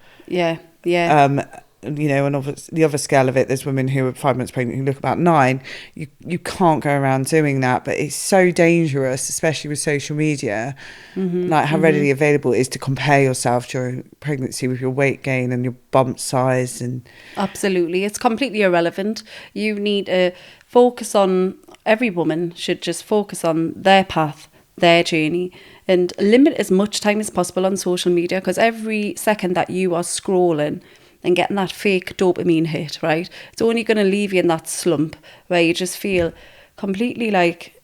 And obviously the other scale of it, there's women who are 5 months pregnant who look about 9. You can't go around doing that, but it's so dangerous, especially with social media, like how readily available it is to compare yourself during pregnancy with your weight gain and your bump size. And absolutely, it's completely irrelevant. You need to focus on, every woman should just focus on their path, their journey, and limit as much time as possible on social media, because every second that you are scrolling, and getting that fake dopamine hit, right? It's only going to leave you in that slump where you just feel completely like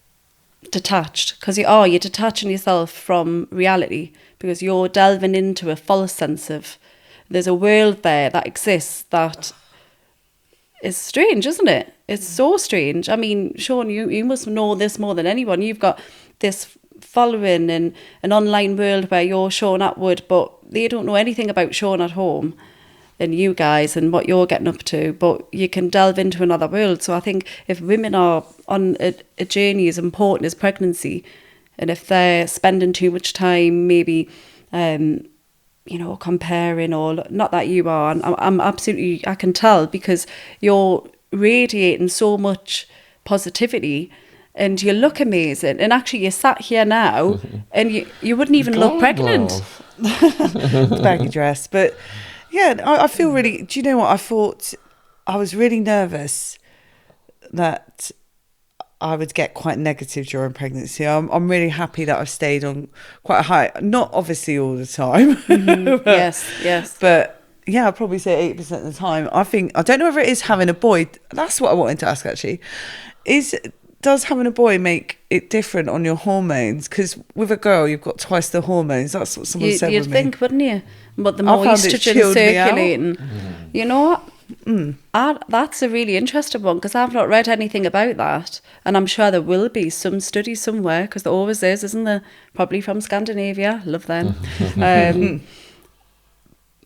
detached, because you're detaching yourself from reality, because you're delving into a false sense of there's a world there that exists that is strange, isn't it? It's so strange. I mean, Shaun, you must know this more than anyone. You've got this following in an online world where you're Shaun Atwood, but they don't know anything about Shaun at home and you guys and what you're getting up to, but you can delve into another world. So I think if women are on a journey as important as pregnancy, and if they're spending too much time maybe comparing, or not that you are, and I'm absolutely, I can tell, because you're radiating so much positivity and you look amazing, and actually you sat here now and you wouldn't even look pregnant. Baggy dress, but yeah, I feel really, do you know what, I thought I was really nervous that I would get quite negative during pregnancy. I'm really happy that I've stayed on quite a high, not obviously all the time. Mm-hmm. Yes. But yeah, I'd probably say 80% of the time. I don't know whether it is having a boy. That's what I wanted to ask actually. Does having a boy make it different on your hormones? Because with a girl, you've got twice the hormones. That's what someone said You'd with think, me. wouldn't you? But the more estrogen circulating, you know what? That's a really interesting one, because I've not read anything about that, and I'm sure there will be some study somewhere, because there always is, isn't there? Probably from Scandinavia. Love them.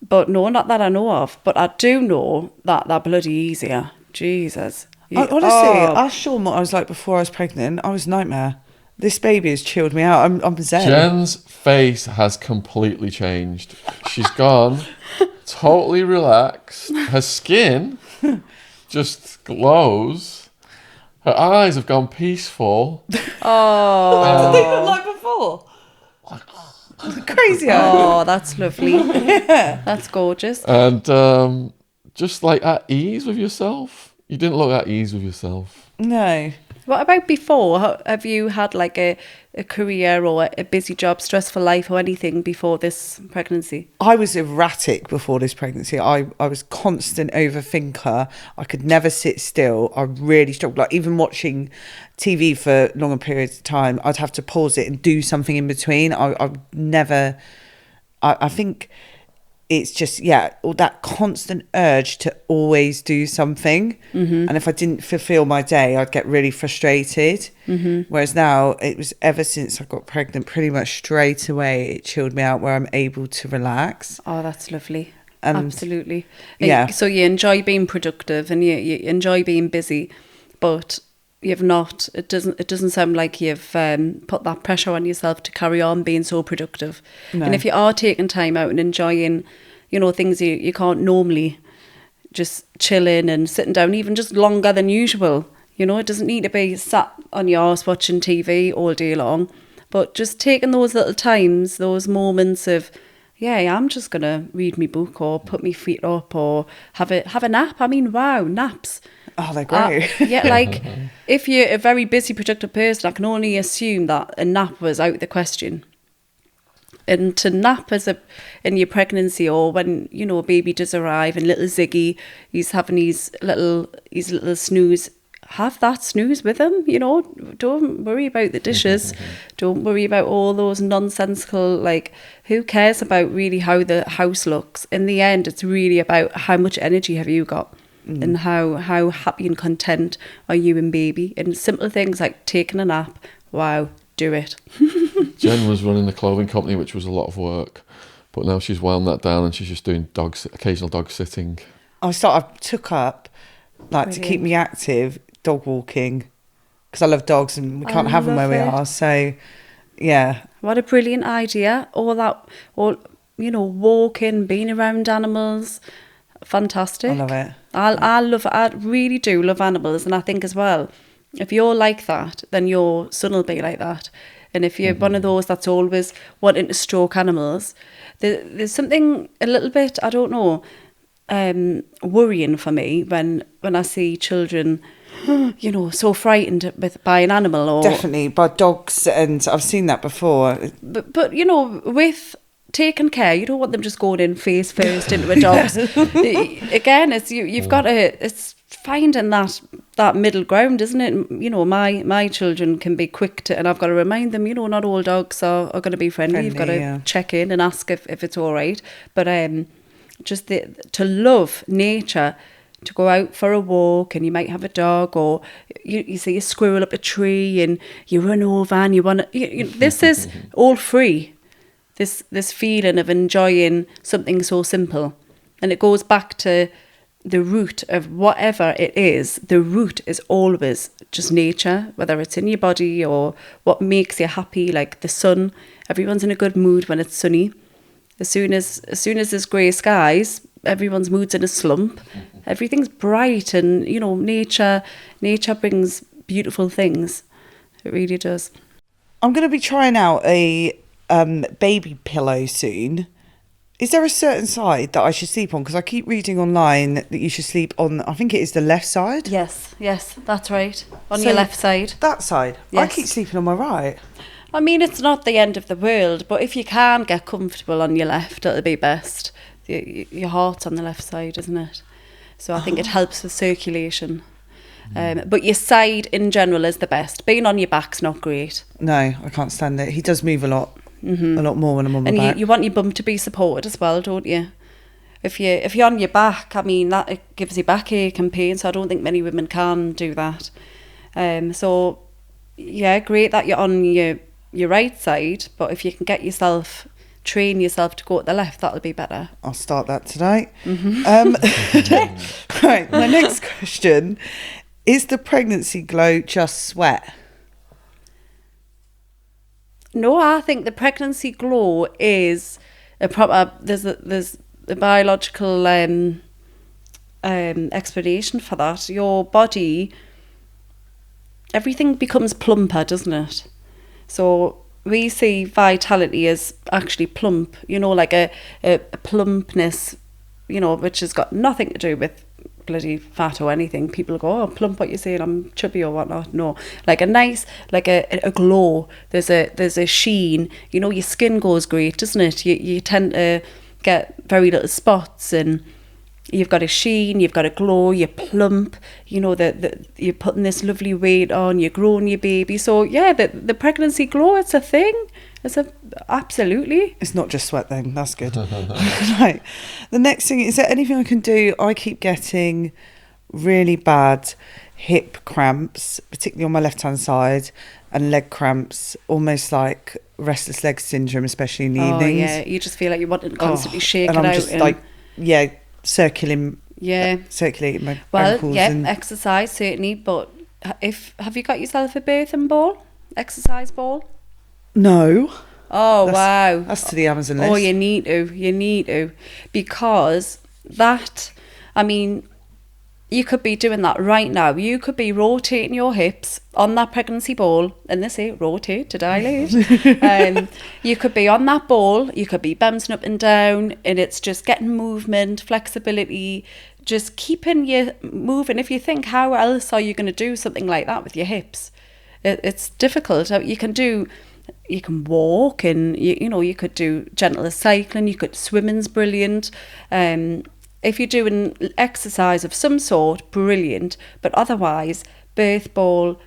But no, not that I know of. But I do know that they're bloody easier. Jesus. Honestly, I saw what I was like before I was pregnant. I was a nightmare. This baby has chilled me out. I'm zen. Jen's face has completely changed. She's gone totally relaxed. Her skin just glows. Her eyes have gone peaceful. Oh. What did they look like before? Crazy. Oh, that's lovely. That's gorgeous. And just like at ease with yourself. You didn't look at ease with yourself. No. What about before? Have you had like a career or a busy job, stressful life or anything before this pregnancy? I was erratic before this pregnancy. I was constant overthinker. I could never sit still. I really struggled. Like even watching TV for longer periods of time, I'd have to pause it and do something in between. I think it's just, all that constant urge to always do something. Mm-hmm. And if I didn't fulfill my day, I'd get really frustrated. Mm-hmm. Whereas now, it was ever since I got pregnant, pretty much straight away, it chilled me out where I'm able to relax. Oh, that's lovely. And absolutely. Yeah. So you enjoy being productive and you enjoy being busy, but you've not, it doesn't sound like you've put that pressure on yourself to carry on being so productive. No. And if you are taking time out and enjoying, things you can't normally, just chilling and sitting down even just longer than usual, it doesn't need to be sat on your arse watching TV all day long, but just taking those little times, those moments of, I'm just going to read my book or put my feet up or have a nap. I mean, wow, naps. Oh, they're great. Like if you're a very busy, productive person, I can only assume that a nap was out of the question. And to nap in your pregnancy or when, a baby does arrive and little Ziggy, he's having his little snooze, have that snooze with him, don't worry about the dishes. Don't worry about all those nonsensical, who cares about really how the house looks? In the end, it's really about how much energy have you got. And how happy and content are you and baby. And simple things like taking a nap, wow, do it. Jen was running a clothing company, which was a lot of work, but now she's wound that down and she's just doing occasional dog sitting. I took up, to keep me active, dog walking, because I love dogs and we can't have them where we are. So, yeah. What a brilliant idea. Walking, being around animals. Fantastic. I love it. I really do love animals, and I think as well, if you're like that, then your son will be like that. And if you're one of those that's always wanting to stroke animals, there's something a little bit, I don't know, worrying for me when I see children, so frightened by an animal or definitely by dogs, and I've seen that before. But with taken care. You don't want them just going in face first into a dog's. Again, it's you've got to, it's finding that middle ground, isn't it? You know, my children can be quick to, and I've got to remind them, you know, not all dogs are going to be friendly. You've got to check in and ask if it's all right. But just to love nature, to go out for a walk, and you might have a dog, or you see a squirrel up a tree and you run over and you want to, this is all free. This feeling of enjoying something so simple. And it goes back to the root of whatever it is. The root is always just nature, whether it's in your body or what makes you happy, like the sun. Everyone's in a good mood when it's sunny. As soon as there's grey skies, everyone's mood's in a slump. Everything's bright, and you know, nature brings beautiful things. It really does. I'm going to be trying out a baby pillow soon. Is there a certain side that I should sleep on? Because I keep reading online that you should sleep on, I think it is the left side. Yes, that's right. On your left side. That side? Yes. I keep sleeping on my right. I mean, it's not the end of the world, but if you can get comfortable on your left, it'll be best. Your heart's on the left side, isn't it? So I think it helps with circulation. But your side in general is the best. Being on your back's not great. No, I can't stand it. He does move a lot. A lot more when I'm on my back. And you want your bum to be supported as well, don't you? If you're on your back, I mean, that it gives you backache and pain, so I don't think many women can do that. So yeah, great that you're on your right side, but if you can train yourself to go to the left, that'll be better. I'll start that today. Right, my next question: is the pregnancy glow just sweat? No, I think the pregnancy glow is a proper. There's a biological explanation for that. Your body, everything becomes plumper, doesn't it? So we see vitality as actually plump. You know, like a plumpness. You know, which has got nothing to do with bloody fat or anything. People go, oh, plump, what you saying, I'm chubby or whatnot. No, like a nice, like a glow. There's a sheen. You know, your skin goes great, doesn't it? You tend to get very little spots, and you've got a sheen, you've got a glow, you're plump. You know, you're putting this lovely weight on, you're growing your baby. So yeah, the pregnancy glow, it's a thing. Absolutely. It's not just sweat then, that's good. Right. The next thing, is there anything I can do? I keep getting really bad hip cramps, particularly on my left hand side, and leg cramps, almost like restless leg syndrome, especially in the evenings. Oh yeah, you just feel like you want to constantly shake and it I'm out. Just like, yeah, circulating my ankles. Yeah, and exercise certainly, but have you got yourself a birthing ball? Exercise ball? No. Oh, wow. That's to the Amazon list. Oh, you need to. Because that, I mean, you could be doing that right now. You could be rotating your hips on that pregnancy ball, and they say rotate to dilate. You could be on that ball, you could be bouncing up and down, and it's just getting movement, flexibility, just keeping you moving. If you think, how else are you going to do something like that with your hips? It's difficult. You can walk, and you could do gentle cycling, you could swimming's brilliant. If you're doing exercise of some sort, brilliant. But otherwise, birth ball,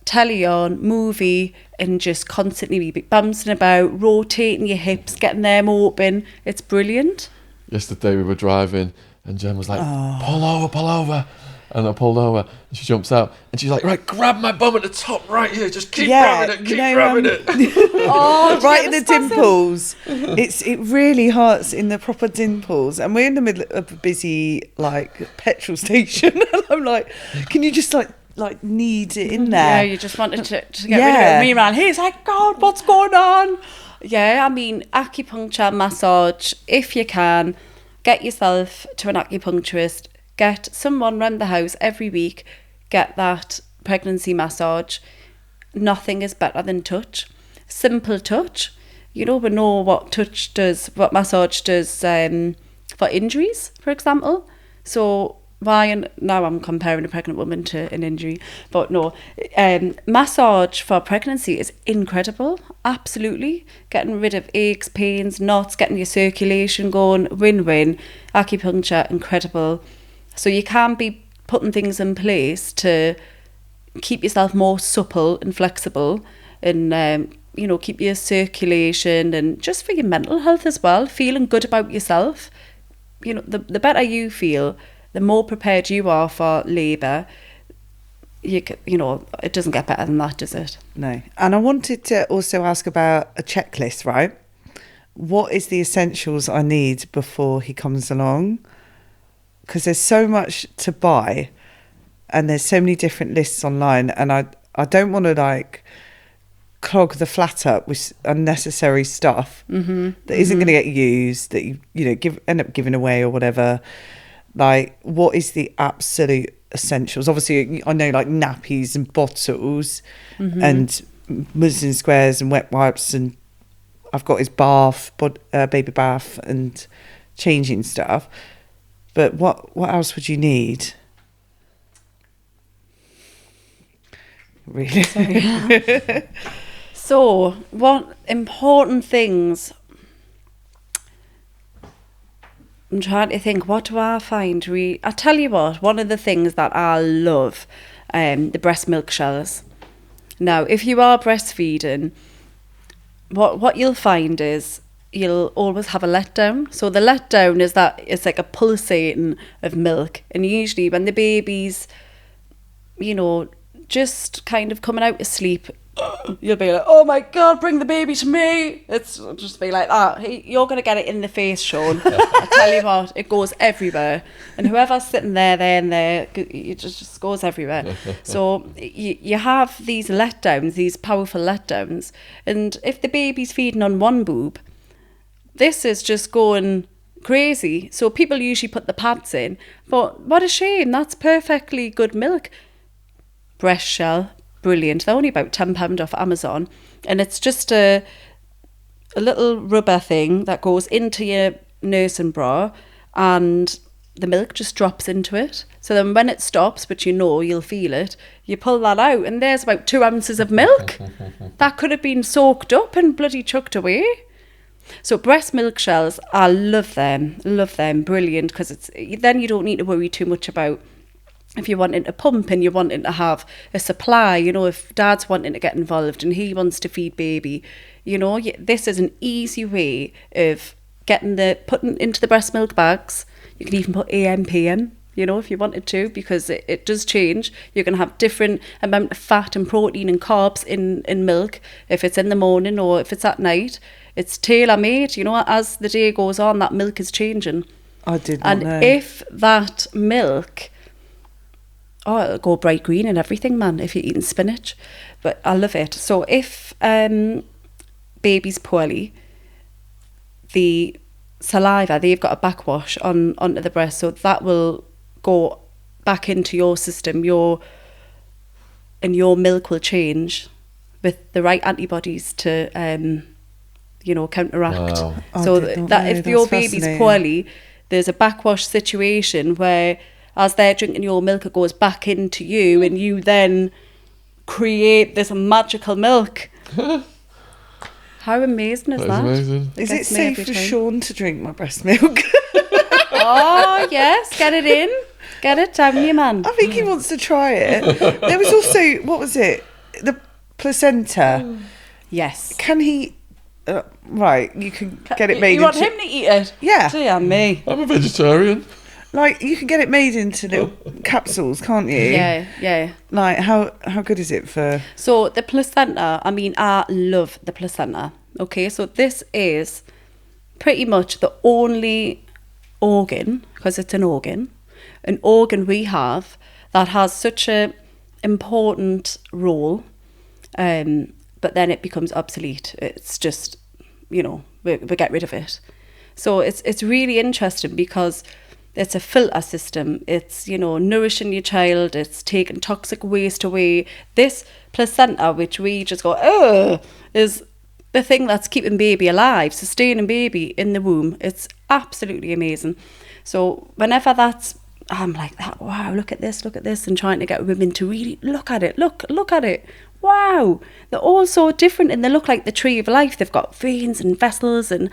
telly on, movie, and just constantly be bouncing about, rotating your hips, getting them open. It's brilliant. Yesterday we were driving and Jen was like, pull over. And I pulled over and she jumps out and she's like, right, grab my bum at the top right here. Just keep grabbing it, grabbing it. Oh, right in the dimples. It really hurts in the proper dimples. And we're in the middle of a busy, like, petrol station. And I'm like, can you just, like knead it in there? Yeah, you just wanted to get rid of it. Me around here, it's like, God, what's going on? Yeah, I mean, acupuncture, massage, if you can, get yourself to an acupuncturist. Get someone around the house every week, get that pregnancy massage. Nothing is better than touch. Simple touch. We know what touch does, what massage does for injuries, for example. So and now I'm comparing a pregnant woman to an injury, but no, massage for pregnancy is incredible. Absolutely. Getting rid of aches, pains, knots, getting your circulation going, win-win. Acupuncture, incredible. So you can be putting things in place to keep yourself more supple and flexible, and keep your circulation, and just for your mental health as well, feeling good about yourself. The better you feel, the more prepared you are for labour. It doesn't get better than that, does it? No. And I wanted to also ask about a checklist, right? What is the essentials I need before he comes along? Because there's so much to buy, and there's so many different lists online, and I don't want to clog the flat up with unnecessary stuff that isn't going to get used, that you end up giving away or whatever. What is the absolute essentials? Obviously, I know nappies and bottles and muslin squares and wet wipes, and I've got his bath, baby bath, and changing stuff. But what else would you need? Really? Sorry. So, what important things? I'm trying to think, what do I find? I tell you what, one of the things that I love, the breast milk shells. Now, if you are breastfeeding, what you'll find is you'll always have a letdown. So the letdown is that it's like a pulsating of milk. And usually when the baby's, just kind of coming out of sleep, you'll be like, oh my God, bring the baby to me. It's just be like that. Hey, you're going to get it in the face, Shaun. I tell you what, it goes everywhere. And whoever's sitting there, it just goes everywhere. So you have these letdowns, these powerful letdowns. And if the baby's feeding on one boob, this is just going crazy. So people usually put the pads in. But what a shame, that's perfectly good milk. Breast shell, brilliant. They're only about £10 off Amazon, and it's just a little rubber thing that goes into your nursing bra, and the milk just drops into it. So then when it stops, but you'll feel it, you pull that out, and there's about 2 ounces of milk that could have been soaked up and bloody chucked away. So breast milk shells, I love them, brilliant, because then you don't need to worry too much about if you're wanting to pump and you're wanting to have a supply, if dad's wanting to get involved and he wants to feed baby, this is an easy way of putting into the breast milk bags. You can even put AM, PM, if you wanted to, because it does change. You're going to have different amount of fat and protein and carbs in milk, if it's in the morning or if it's at night. It's tailor-made, as the day goes on, that milk is changing. I did not know. And if that milk... it'll go bright green and everything, man, if you're eating spinach. But I love it. So if baby's poorly, the saliva, they've got a backwash onto the breast, so that will go back into your system, and your milk will change with the right antibodies to counteract. Wow. So that if your baby's poorly, there's a backwash situation where as they're drinking your milk, it goes back into you, and you then create this magical milk. How amazing is that? Amazing. Is it safe for Shaun to drink my breast milk? Oh, yes. Get it in. Get it down, you man. I think he wants to try it. There was also, what was it? The placenta. Yes. Can he... right, you can get it made You want him to eat it? Yeah. Dear me. I'm a vegetarian. You can get it made into little capsules, can't you? Yeah. How good is it for... So the placenta, I love the placenta. Okay, so this is pretty much the only organ, because it's an organ we have that has such a important role, but then it becomes obsolete. It's just, we get rid of it. So it's really interesting because it's a filter system. It's, nourishing your child. It's taking toxic waste away. This placenta, which we just go, is the thing that's keeping baby alive, sustaining baby in the womb. It's absolutely amazing. So whenever that's I'm like that. Wow, look at this, and trying to get women to really look at it. Look at it. Wow, they're all so different, and they look like the tree of life. They've got veins and vessels, and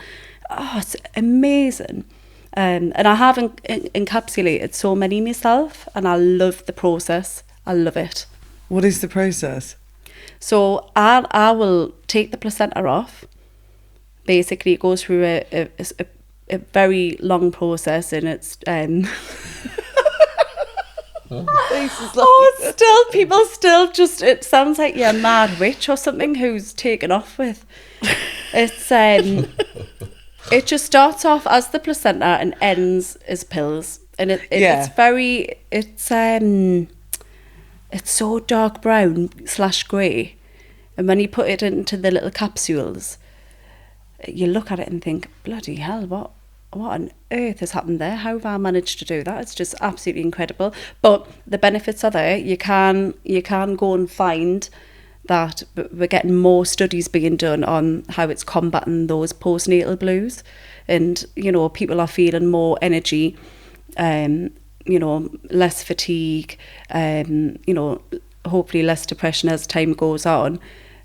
it's amazing. And I have encapsulated so many myself, and I love the process. I love it. What is the process? So I will take the placenta off. Basically, it goes through a very long process, and it's people still just, it sounds like you're a mad witch or something who's taken off with. It's it just starts off as the placenta and ends as pills, and it's so dark brown / grey, and when you put it into the little capsules, you look at it and think, bloody hell, what on earth has happened there? How have I managed to do that? It's just absolutely incredible. But the benefits are there. You can go and find that we're getting more studies being done on how it's combating those postnatal blues, and people are feeling more energy, less fatigue, hopefully less depression as time goes on.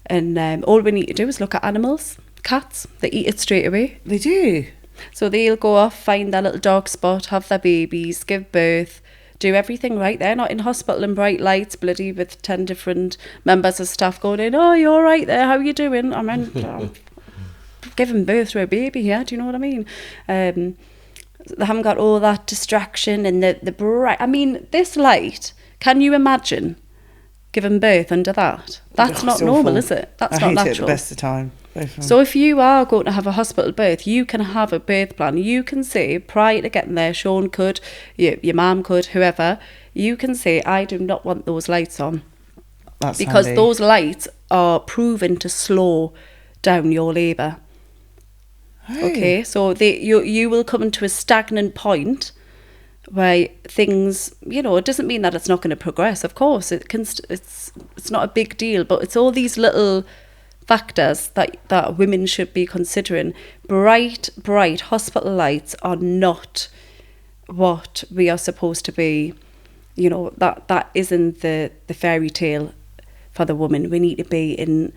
And all we need to do is look at animals. Cats, they eat it straight away. They do. So they'll go off, find their little dark spot, have their babies, give birth, do everything right there, not in hospital in bright lights, bloody with 10 different members of staff going in, oh, you're right there, how you doing? I mean, giving birth to a baby here, do you know what I mean? They haven't got all that distraction and the bright, I mean, this light, can you imagine giving birth under that? That's not normal, is it? That's not natural. I hate it at the best of time. So if you are going to have a hospital birth, you can have a birth plan. You can say, prior to getting there, Shaun could, your mum could, whoever, you can say, I do not want those lights on. That's because handy. Those lights are proven to slow down your labour. Hey. Okay, so you will come into a stagnant point where things, it doesn't mean that it's not going to progress. Of course, it's not a big deal, but it's all these little factors that women should be considering. Bright hospital lights are not what we are supposed to be. That isn't the fairy tale for the woman. We need to be in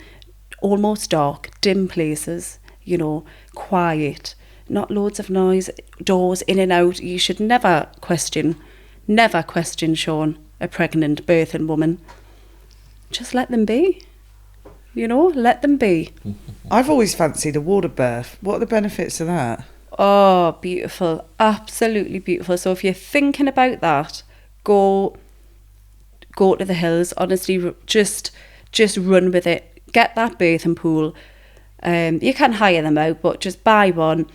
almost dark, dim places, quiet, not loads of noise, doors in and out. You should never question, Shaun, a pregnant birthing woman. Just let them be. Let them be. I've always fancied a water birth. What are the benefits of that? Oh, beautiful. Absolutely beautiful. So if you're thinking about that, go to the hills. Honestly, just run with it. Get that birthing pool. You can hire them out, but just buy one.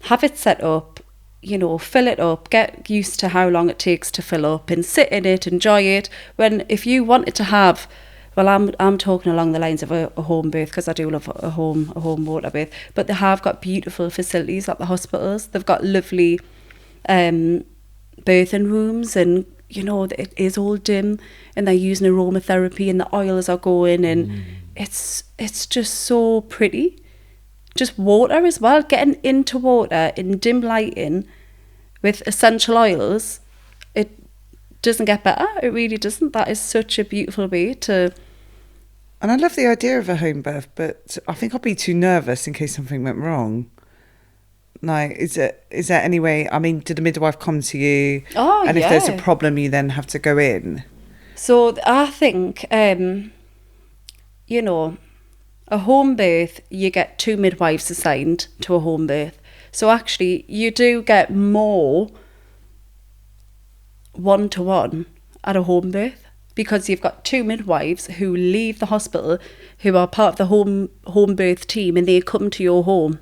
Have it set up. Fill it up. Get used to how long it takes to fill up and sit in it. Enjoy it. If you wanted to have... Well, I'm talking along the lines of a home birth, because I do love a home water birth. But they have got beautiful facilities at the hospitals. They've got lovely birthing rooms, and it is all dim, and they're using aromatherapy, and the oils are going, and it's just so pretty. Just water as well, getting into water in dim lighting with essential oils. It doesn't get better. It really doesn't. That is such a beautiful way to... And I love the idea of a home birth, but I think I'd be too nervous in case something went wrong. Like, is there any way... I mean, did the midwife come to you? Oh, and if there's a problem, you then have to go in? So I think, a home birth, you get 2 midwives assigned to a home birth. So actually, you do get more one-to-one at a home birth, because you've got 2 midwives who leave the hospital, who are part of the home birth team, and they come to your home.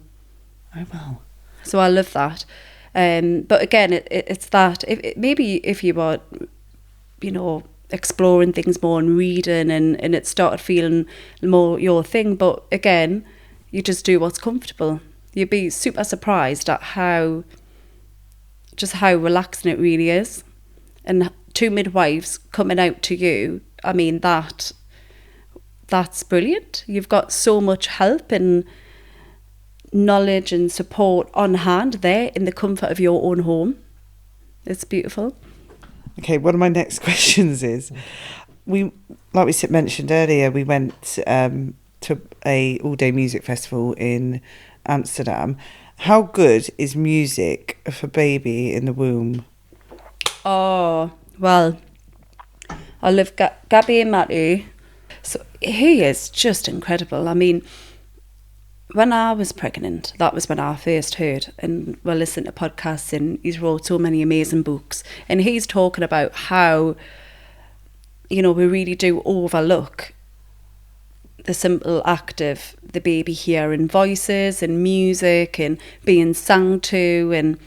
Oh, wow. So I love that. But again, it's that. Maybe if you were, exploring things more and reading, and it started feeling more your thing. But again, you just do what's comfortable. You'd be super surprised at how relaxing it really is. And 2 midwives coming out to you, I mean, that's brilliant. You've got so much help and knowledge and support on hand there in the comfort of your own home. It's beautiful. Okay, one of my next questions is, like we mentioned earlier, we went to a all-day music festival in Amsterdam. How good is music for baby in the womb? Oh, well, I love Gabby and Matty. So he is just incredible. I mean, when I was pregnant, that was when I first heard and listened to podcasts, and he's wrote so many amazing books. And he's talking about how, we really do overlook the simple act of the baby hearing voices and music and being sung to, and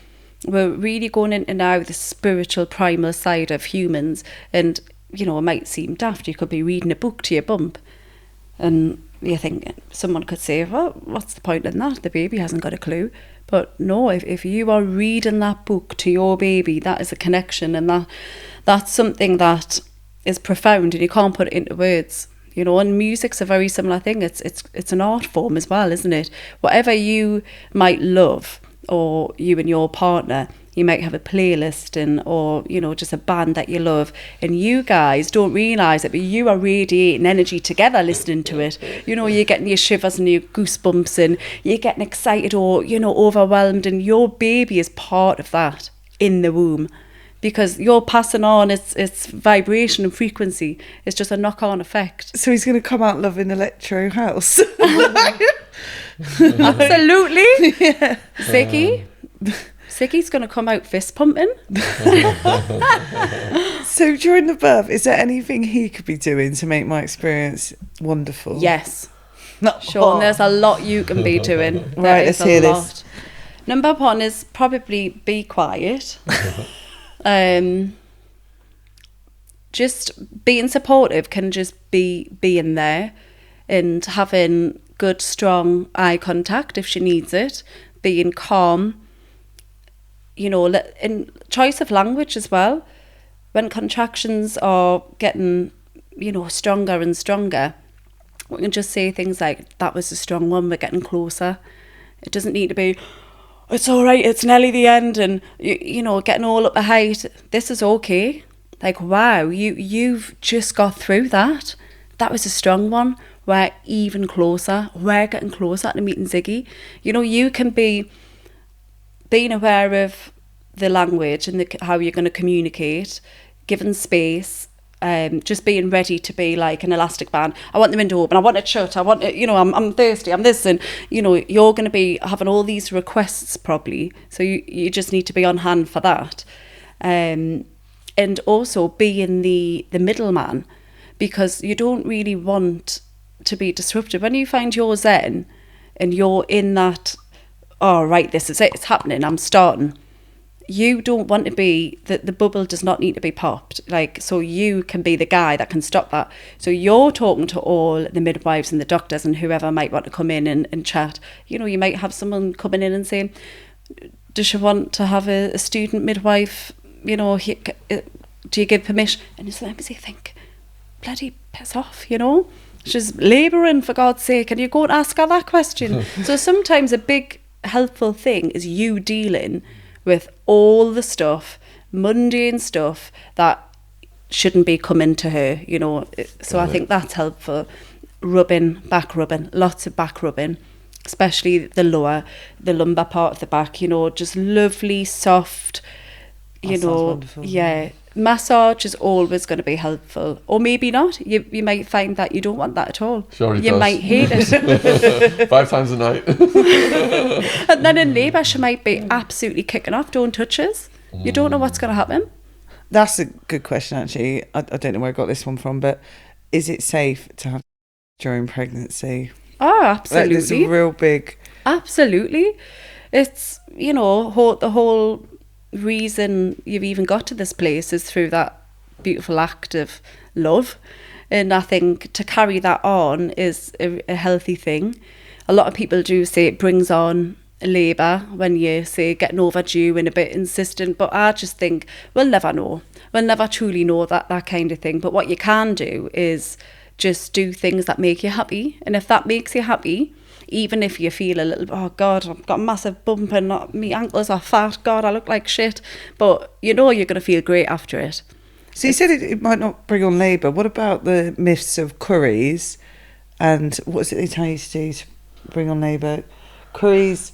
we're really going into now the spiritual primal side of humans. And, it might seem daft. You could be reading a book to your bump, and you think someone could say, well, what's the point in that? The baby hasn't got a clue. But no, if you are reading that book to your baby, that is a connection, and that's something that is profound, and you can't put it into words. And music's a very similar thing. It's an art form as well, isn't it? Whatever you might love, or you and your partner, you might have a playlist or just a band that you love, and you guys don't realise it, but you are radiating energy together listening to it. You're getting your shivers and your goosebumps, and you're getting excited or overwhelmed, and your baby is part of that in the womb, because you're passing on its vibration and frequency. It's just a knock-on effect. So he's going to come out loving electro house. Absolutely. Yeah. Ziggy's going to come out fist pumping. So during the birth, is there anything he could be doing to make my experience wonderful? Yes. No. Sean, there's a lot you can be doing. Right, let's hear this. Number one is probably be quiet. Just being supportive can just be being there and having good, strong eye contact if she needs it, being calm, in choice of language as well. When contractions are getting, stronger and stronger, we can just say things like, that was a strong one, we're getting closer. It doesn't need to be, it's all right, it's nearly the end, and, getting all up the height. This is okay. Like, wow, you've just got through that. That was a strong one. We're even closer. We're getting closer to meeting Ziggy. You can be being aware of the language and how you're going to communicate, given space, just being ready to be like an elastic band. I want the window open, I want it shut, I want it, I'm thirsty, I'm this, and you're going to be having all these requests probably, so you just need to be on hand for that, and also being the middleman, because you don't really want to be disruptive. When you find your zen and you're in that, oh right, this is it, it's happening, I'm starting, you don't want to be, the bubble does not need to be popped, so you can be the guy that can stop that. So you're talking to all the midwives and the doctors and whoever might want to come in and chat. You might have someone coming in and saying, does she want to have a student midwife, do you give permission? And sometimes you think, bloody piss off, she's labouring, for God's sake, and you go and ask her that question. So sometimes a big helpful thing is you dealing with all the stuff, mundane stuff that shouldn't be coming to her, So I think that's helpful. Back rubbing, lots of back rubbing, especially the lumbar part of the back, just lovely, soft, That sounds wonderful. Yeah. Massage is always going to be helpful, or maybe not. You might find that you don't want that at all. Sure, you might hate it. 5 times a night. And then in labour, she might be absolutely kicking off. Don't touch us. You don't know what's going to happen. That's a good question, actually. I don't know where I got this one from, but is it safe to have during pregnancy? Oh, absolutely. There's a real big... Absolutely. It's, the whole reason you've even got to this place is through that beautiful act of love, and I think to carry that on is a healthy thing. A lot of people do say it brings on labour when you say getting overdue and a bit insistent, but I just think we'll never know. We'll never truly know that kind of thing. But what you can do is just do things that make you happy, and if that makes you happy, even if you feel a little, oh God, I've got a massive bump and my ankles are fat, God, I look like shit, but you're going to feel great after it. So you said it might not bring on labour. What about the myths of curries? And what is it they tell you to do to bring on labour? Curries.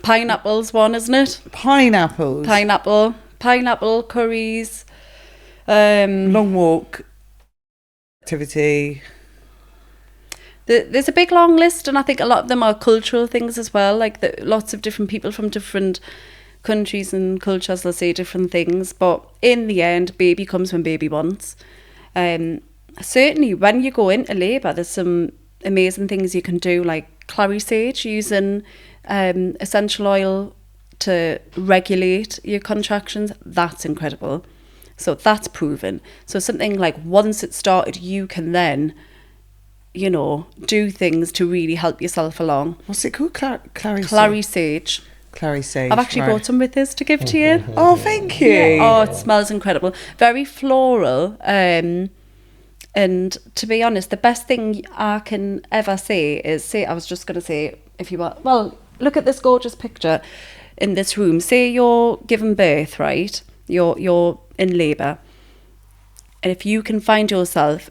Pineapple's one, isn't it? Pineapples. Pineapple, curries. Long walk. Activity. There's a big long list, and I think a lot of them are cultural things as well. Like lots of different people from different countries and cultures will say different things, but in the end, baby comes when baby wants. Certainly, when you go into labour, there's some amazing things you can do, like clary sage, using essential oil to regulate your contractions. That's incredible. So that's proven. So something like once it's started, you can then, do things to really help yourself along. What's it called? Clary sage. Clary sage. I've actually brought some with us to give to you. Oh, thank you. Yeah. Oh, it smells incredible. Very floral. And to be honest, the best thing I can ever say is, I was just going to say, if you want, well, look at this gorgeous picture in this room. Say you're giving birth, right? You're in labour. And if you can find yourself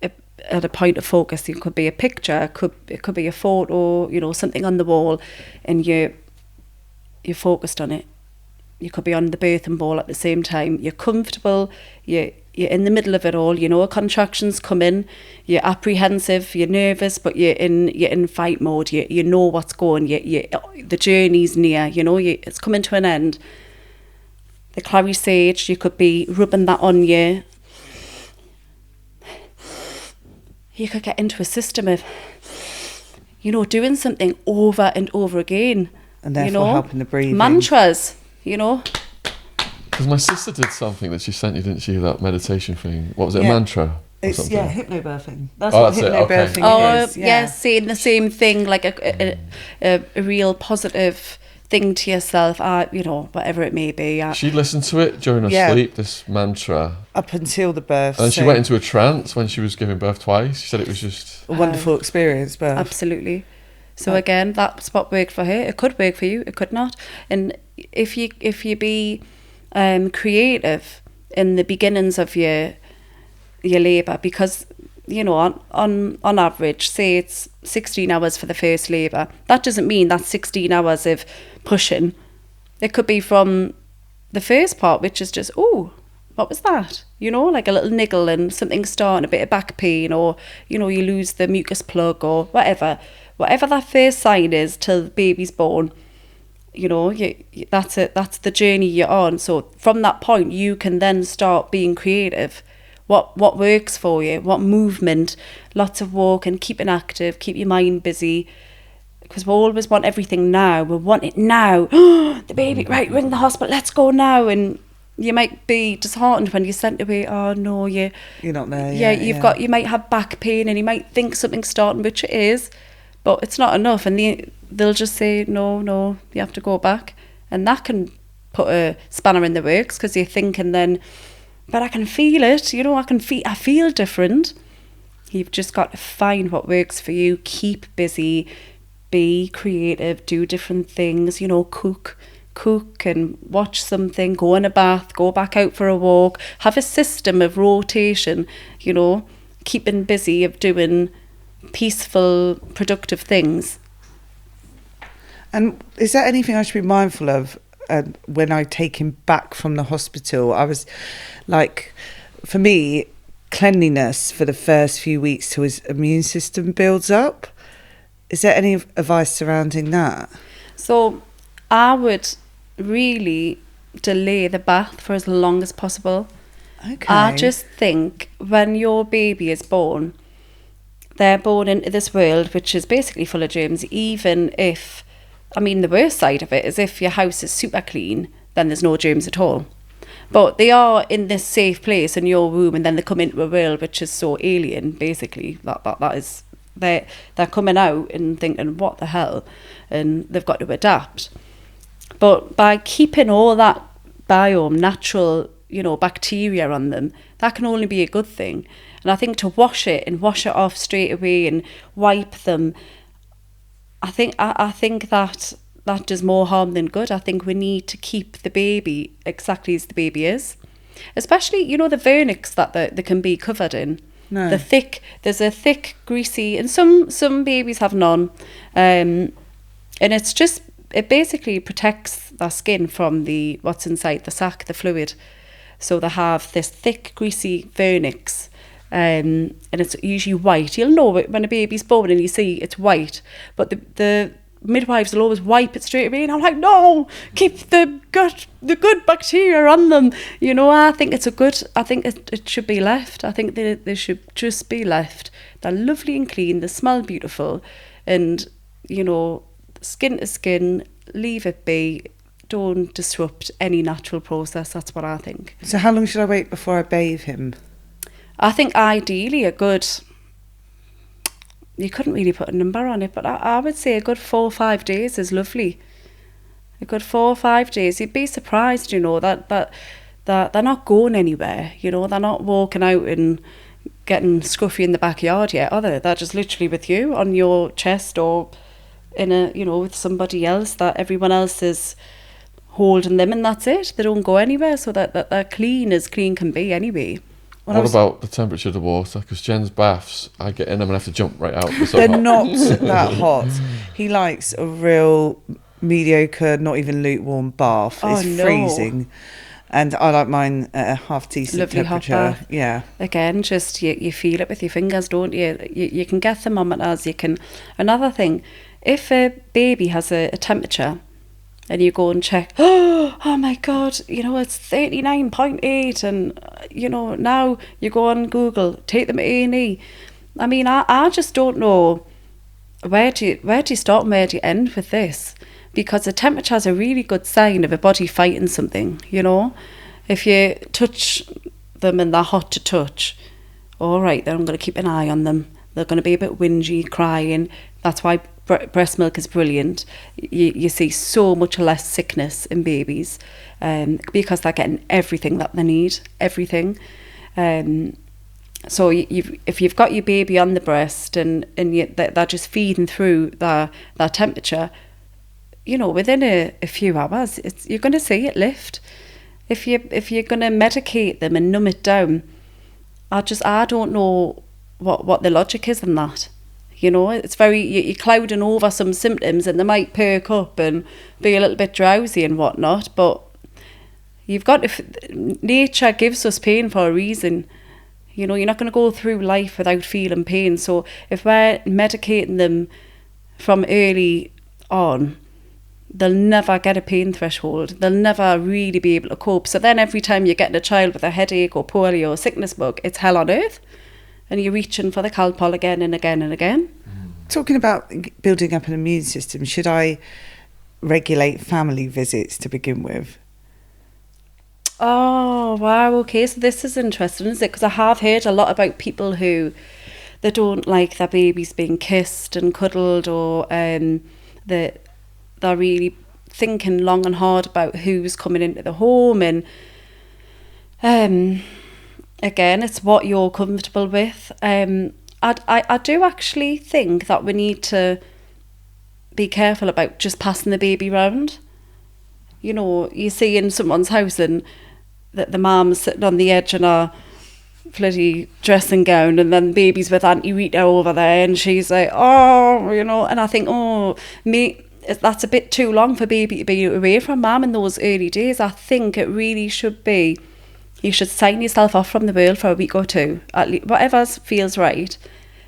at a point of focus, it could be a picture, it could be a photo, something on the wall, and you're focused on it. You could be on the birthing ball at the same time. You're comfortable. You're in the middle of it all. Contractions come in. You're apprehensive. You're nervous, but you're in fight mode. You know what's going. The journey's near. It's coming to an end. The clary sage, you could be rubbing that on you. You could get into a system of, doing something over and over again. And therefore helping the breathing. Mantras, Because my sister did something that she sent you, didn't she? That meditation thing. What was it? Yeah. A mantra? It's something? Hypnobirthing. That's Oh, what that's it, okay. hypnobirthing is. Yes, saying the same thing, like a real positive thing to yourself, whatever it may be. She listened to it during her sleep, this mantra. Up until the birth. And she went into a trance when she was giving birth twice. She said it was just a wonderful experience, birth. Absolutely. So again, that's what worked for her. It could work for you, it could not. And if you be creative in the beginnings of your labour, because on average, say it's 16 hours for the first labour, that doesn't mean that's 16 hours of pushing. It could be from the first part, which is just, oh, what was that? Like a little niggle and something starting, a bit of back pain, or you lose the mucus plug or whatever that first sign is till the baby's born. That's it. That's the journey you're on. So from that point, you can then start being creative. What works for you? What movement? Lots of walking, keeping active, keep your mind busy. Because we always want everything now. We want it now. The baby, right? Ring the hospital. Let's go now. And you might be disheartened when you're sent away. Oh no, you're not there. You might have back pain, and you might think something's starting, which it is, but it's not enough. And they'll just say no, you have to go back, and that can put a spanner in the works, because you're thinking then, but I can feel it. I feel different. You've just got to find what works for you. Keep busy, be creative, do different things. Cook and watch something, go in a bath, go back out for a walk, have a system of rotation, keeping busy, of doing peaceful, productive things. And is there anything I should be mindful of when I take him back from the hospital? I was like, for me, cleanliness for the first few weeks till his immune system builds up. Is there any advice surrounding that? So I would really delay the bath for as long as possible. Okay. I just think when your baby is born, they're born into this world which is basically full of germs. Even if, the worst side of it is if your house is super clean, then there's no germs at all. But they are in this safe place in your womb, and then they come into a world which is so alien, basically. That is, they're coming out and thinking, what the hell? And they've got to adapt. But by keeping all that biome, natural, bacteria on them, that can only be a good thing. And I think to wash it off straight away and wipe them, I think that does more harm than good. I think we need to keep the baby exactly as the baby is. especially, you know, the vernix that they can be covered in. No. There's a thick, greasy, and some babies have none. And it basically protects their skin from what's inside the sac, the fluid. So they have this thick, greasy vernix. And it's usually white. You'll know it when a baby's born and you see it's white. But the midwives will always wipe it straight away, and I'm like, no, keep the good bacteria on them. You know, I think it should be left. I think they should just be left. They're lovely and clean, they smell beautiful, and, you know, skin to skin, leave it be. Don't disrupt any natural process. That's what I think. So how long should I wait before I bathe him? I think ideally you couldn't really put a number on it, but I would say a good 4 or 5 days is lovely. A good 4 or 5 days. You'd be surprised, you know, that they're not going anywhere. You know, they're not walking out and getting scruffy in the backyard yet, are they? They're just literally with you on your chest, or with somebody else that everyone else is holding them, and that's it. They don't go anywhere, so that they're clean as clean can be anyway. What about the temperature of the water? Because Jen's baths, I get in them and have to jump right out. They're not that hot. He likes a real mediocre, not even lukewarm bath. Oh, it's no. freezing. And I like mine at a half decent Lovely temperature. hot bath. Yeah. Again, just you feel it with your fingers, don't you? You can get thermometers. Another thing, if a baby has a temperature, and you go and check, oh my God, you know, it's 39.8, and, you know, now you go on Google, take them to A&E. I mean, I just don't know where do you start and where do you end with this? Because the temperature is a really good sign of a body fighting something, you know. If you touch them and they're hot to touch, all right, then I'm going to keep an eye on them. They're going to be a bit whingy, crying. That's why breast milk is brilliant. You see so much less sickness in babies because they're getting everything that they need, everything. So if you've got your baby on the breast and they're just feeding through that temperature, you know, within a few hours, you're going to see it lift. If you're going to medicate them and numb it down, I don't know what the logic is in that. You know, it's you're clouding over some symptoms and they might perk up and be a little bit drowsy and whatnot, but you've got nature gives us pain for a reason. You know, you're not going to go through life without feeling pain. So if we're medicating them from early on, they'll never get a pain threshold. They'll never really be able to cope. So then every time you're getting a child with a headache or polio or sickness bug, it's hell on earth. And you're reaching for the Calpol again and again and again. Talking about building up an immune system, should I regulate family visits to begin with? Oh, wow, okay. So this is interesting, isn't it? Because I have heard a lot about people who they don't like their babies being kissed and cuddled, or they're really thinking long and hard about who's coming into the home, and again, it's what you're comfortable with. I do actually think that we need to be careful about just passing the baby round. You know, you see in someone's house and that the mum's sitting on the edge in a bloody dressing gown, and then the baby's with Auntie Rita over there, and she's like, oh, you know, and I think, that's a bit too long for baby to be away from mum in those early days. I think it really should be, you should sign yourself off from the world for a week or two, at least, whatever feels right.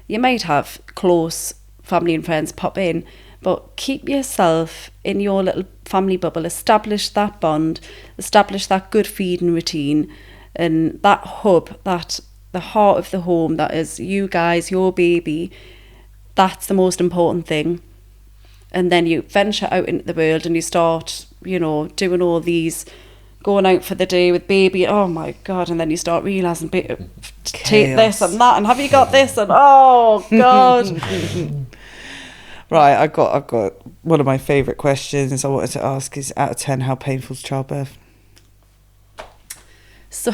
You might have close family and friends pop in, but keep yourself in your little family bubble, establish that bond, establish that good feeding routine, and that hub, that the heart of the home, that is you guys, your baby, that's the most important thing. And then you venture out into the world and you start, you know, doing all these, going out for the day with baby, oh my God, and then you start realising, take this and that, and have you got this, and oh God. Right, I've got one of my favourite questions I wanted to ask is, out of 10, how painful is childbirth? So,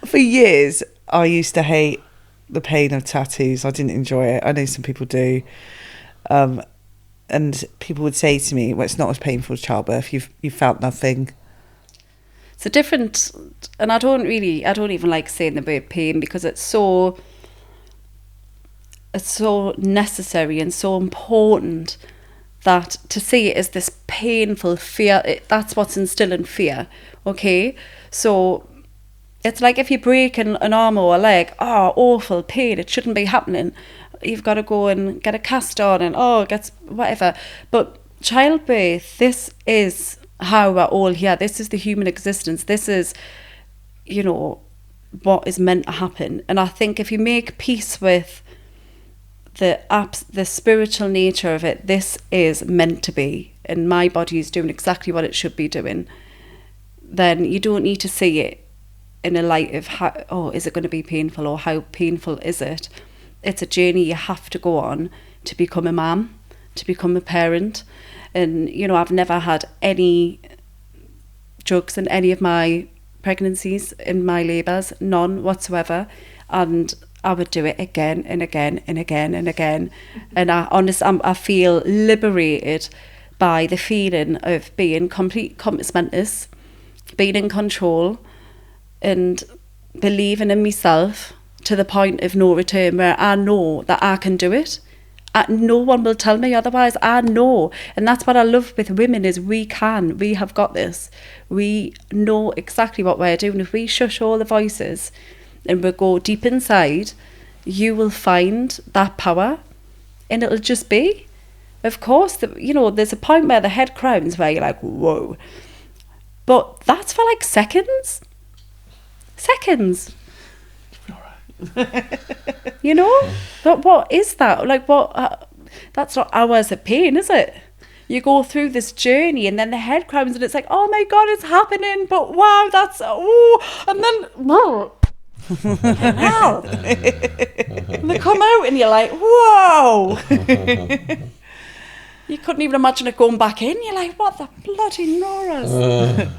for years, I used to hate the pain of tattoos. I didn't enjoy it. I know some people do. And people would say to me, well, it's not as painful as childbirth. You've felt nothing. It's a different, and I don't even like saying the word pain, because it's so necessary and so important that to see it as this painful fear, that's what's instilling fear, okay? So it's like if you break an arm or a leg, awful pain, it shouldn't be happening. You've got to go and get a cast on and it gets whatever. But childbirth, this is how we're all here. This is the human existence. This is, what is meant to happen. And I think if you make peace with the spiritual nature of it, this is meant to be, and my body is doing exactly what it should be doing, then you don't need to see it in a light of is it going to be painful, or how painful is it? It's a journey you have to go on to become a mum, to become a parent. And I've never had any drugs in any of my pregnancies, in my labours, none whatsoever, and I would do it again and again and again and again. And I feel liberated by the feeling of being complete compass mentis, being in control, and believing in myself to the point of no return, where I know that I can do it. No one will tell me otherwise. I know. And that's what I love with women, is we have got this. We know exactly what we're doing. If we shush all the voices and we go deep inside, you will find that power, and it'll just be. Of course, there's a point where the head crowns, where you're like, whoa. But that's for like seconds. Seconds. But what is that? Like, what? That's not hours of pain, is it? You go through this journey, and then the head crowns, and it's like, oh my God, it's happening. But wow, and then wow. And they come out, and you're like, whoa. You couldn't even imagine it going back in. You're like, what the bloody Noras?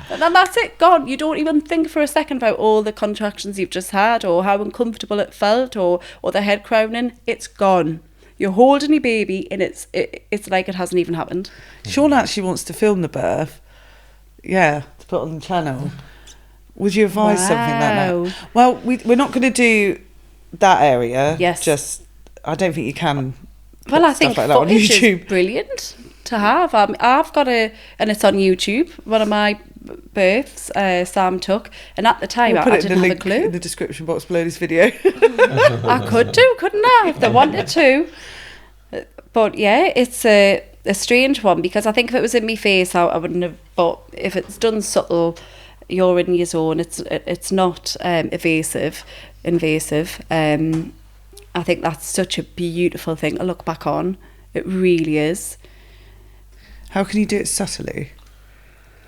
And then that's it, gone. You don't even think for a second about all the contractions you've just had, or how uncomfortable it felt, or the head crowning. It's gone. You're holding your baby, and it's like it hasn't even happened. Shaun actually wants to film the birth. Yeah, to put on the channel. Would you advise something like that? Well, we're not going to do that area. Yes. I don't think you can. Well, I think like that on YouTube is brilliant to have. I've got and it's on YouTube, one of my births Sam took, and at the time I didn't have a clue. In the description box below this video. I could do, couldn't I, if they wanted to? But yeah, it's a strange one, because I think if it was in my face, I wouldn't have. But if it's done subtle, you're in your zone. It's not invasive. I think that's such a beautiful thing to look back on. It really is. How can you do it subtly?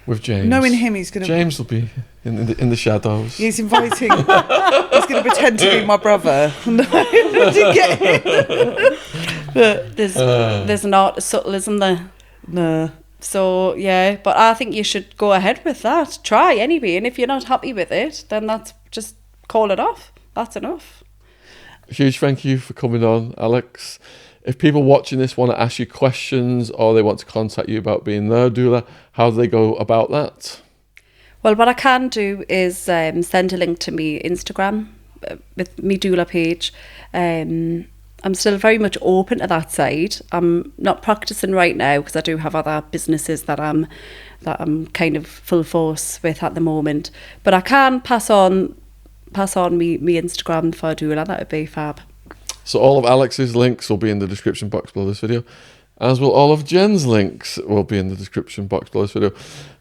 With James. Knowing him, he's going to... James will be in the shadows. He's inviting... he's going to pretend to be my brother. To get in. But there's not subtle, isn't there? No. So, yeah. But I think you should go ahead with that. Try anyway. And if you're not happy with it, then that's just call it off. That's enough. Huge thank you for coming on, Alex. If people watching this want to ask you questions, or they want to contact you about being their doula, how do they go about that? Well, what I can do is send a link to me Instagram with me doula page. I'm still very much open to that side. I'm not practicing right now, because I do have other businesses that I'm kind of full force with at the moment. But I can pass on me Instagram for a doula. That would be fab. So all of Alex's links will be in the description box below this video, as will all of Jen's links will be in the description box below this video.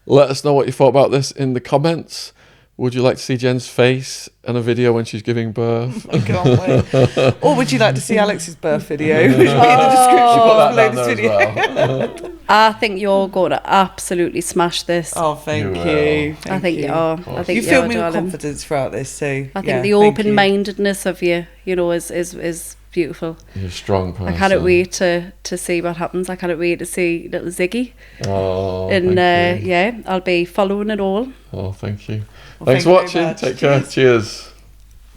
Let us know what you thought about this in the comments. Would you like to see Jen's face in a video when she's giving birth? I can't wait. Or would you like to see Alex's birth video? Which will be in the description box below this video. Well. I think you're going to absolutely smash this. Oh, thank you. I think you are. I think you filled me with darling. confidence throughout this, so I think the open-mindedness of you, is beautiful. You're a strong person. I cannot wait to see what happens. I cannot wait to see little Ziggy. Oh, and yeah, I'll be following it all. Oh, thank you. Well, Thanks for thank you watching. very much. Take care. Cheers.